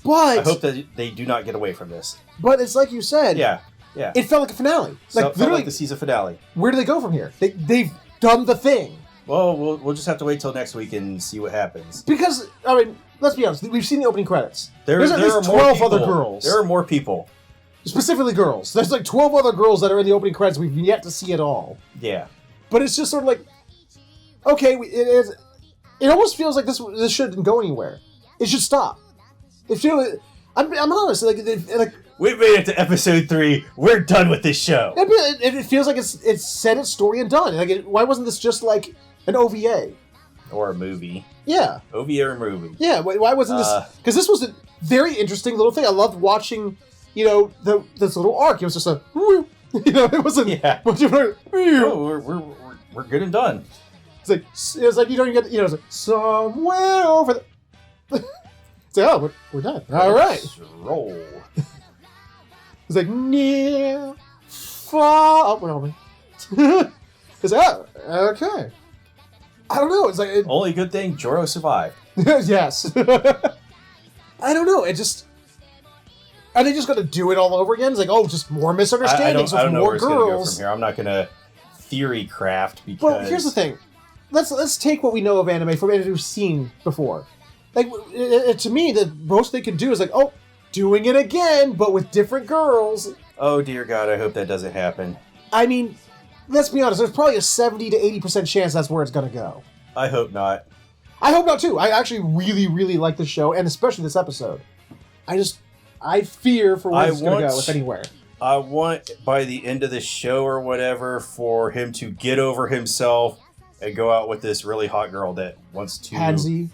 But I hope that they do not get away from this. But it's like you said. Yeah. It felt like a finale. Felt like the season finale. Where do they go from here? They've done the thing. Well, we'll just have to wait till next week and see what happens. Because, I mean, let's be honest. We've seen the opening credits. There's at least 12 other girls. There are more people. Specifically girls. There's 12 other girls that are in the opening credits we've yet to see at all. Yeah. But it's just sort of okay, it almost feels like this shouldn't go anywhere. It should stop. I'm honest. We've made it to episode 3. We're done with this show. It feels like it's said its story and done. Why wasn't this just an OVA? Or a movie. Yeah. OVA or a movie. Yeah, why wasn't this... Because this was a very interesting little thing. I loved watching, this little arc. It was just it wasn't... Yeah. We're good and done. It's like you don't get... it's somewhere over the... we're done. All right. Roll. It's near, far. Where are we? It's okay. I don't know. It's only good thing Joro survived. Yes. I don't know. Are they just going to do it all over again? It's just more misunderstandings with more girls. Where it's going to go from here. I'm not going to theory craft because. Well, here's the thing. Let's take what we know of anime from anything we've seen before. To me, the most they can do is doing it again, but with different girls. Oh, dear God, I hope that doesn't happen. I mean, let's be honest, there's probably a 70 to 80% chance that's where it's going to go. I hope not. I hope not, too. I actually really, really like the show, and especially this episode. I fear for where it's going to go, if anywhere. I want, by the end of the show or whatever, for him to get over himself and go out with this really hot girl that wants to... Pansy.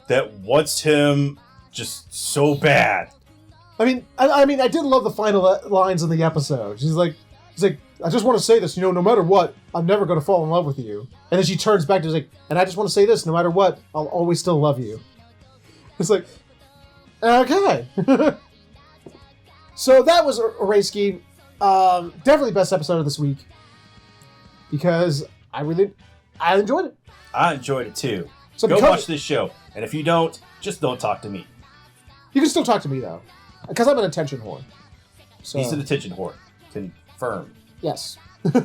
that wants him just so bad. I mean, I did love the final lines in the episode. He's like, I just want to say this, no matter what, I'm never going to fall in love with you. And then she turns back to like, and I just want to say this, no matter what, I'll always still love you. It's like, okay. So that was Araiski. Definitely best episode of this week. Because I enjoyed it. I enjoyed it too. So go watch this show. And if you don't, just don't talk to me. You can still talk to me though. Because I'm an attention whore. So. He's an attention whore. Confirmed. Yes. But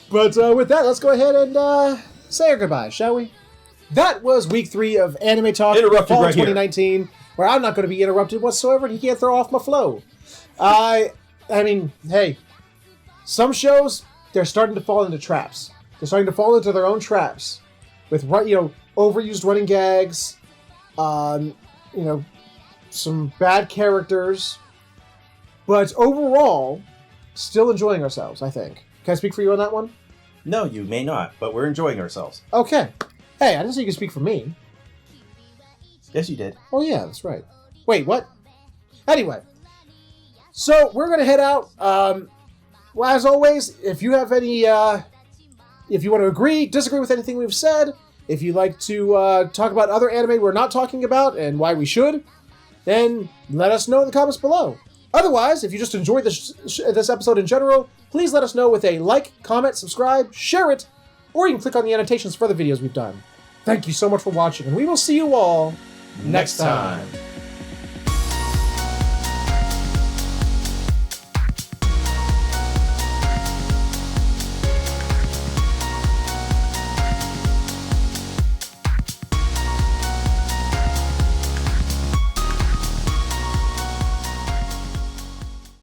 with that, let's go ahead and say our goodbye, shall we? That was week 3 of Anime Talk Fall 2019, where I'm not going to be interrupted whatsoever, and he can't throw off my flow. I mean, hey, some shows, they're starting to fall into traps. They're starting to fall into their own traps with, overused running gags, some bad characters, but overall, still enjoying ourselves, I think. Can I speak for you on that one? No, you may not, but we're enjoying ourselves. Okay. Hey, I didn't say you could speak for me. Yes, you did. Oh, yeah, that's right. Wait, what? Anyway, so we're going to head out. Well, as always, if you have any, if you want to agree, disagree with anything we've said, if you'd like to talk about other anime we're not talking about and why we should, then let us know in the comments below. Otherwise, if you just enjoyed this episode in general, please let us know with a like, comment, subscribe, share it, or you can click on the annotations for the videos we've done. Thank you so much for watching, and we will see you all next time.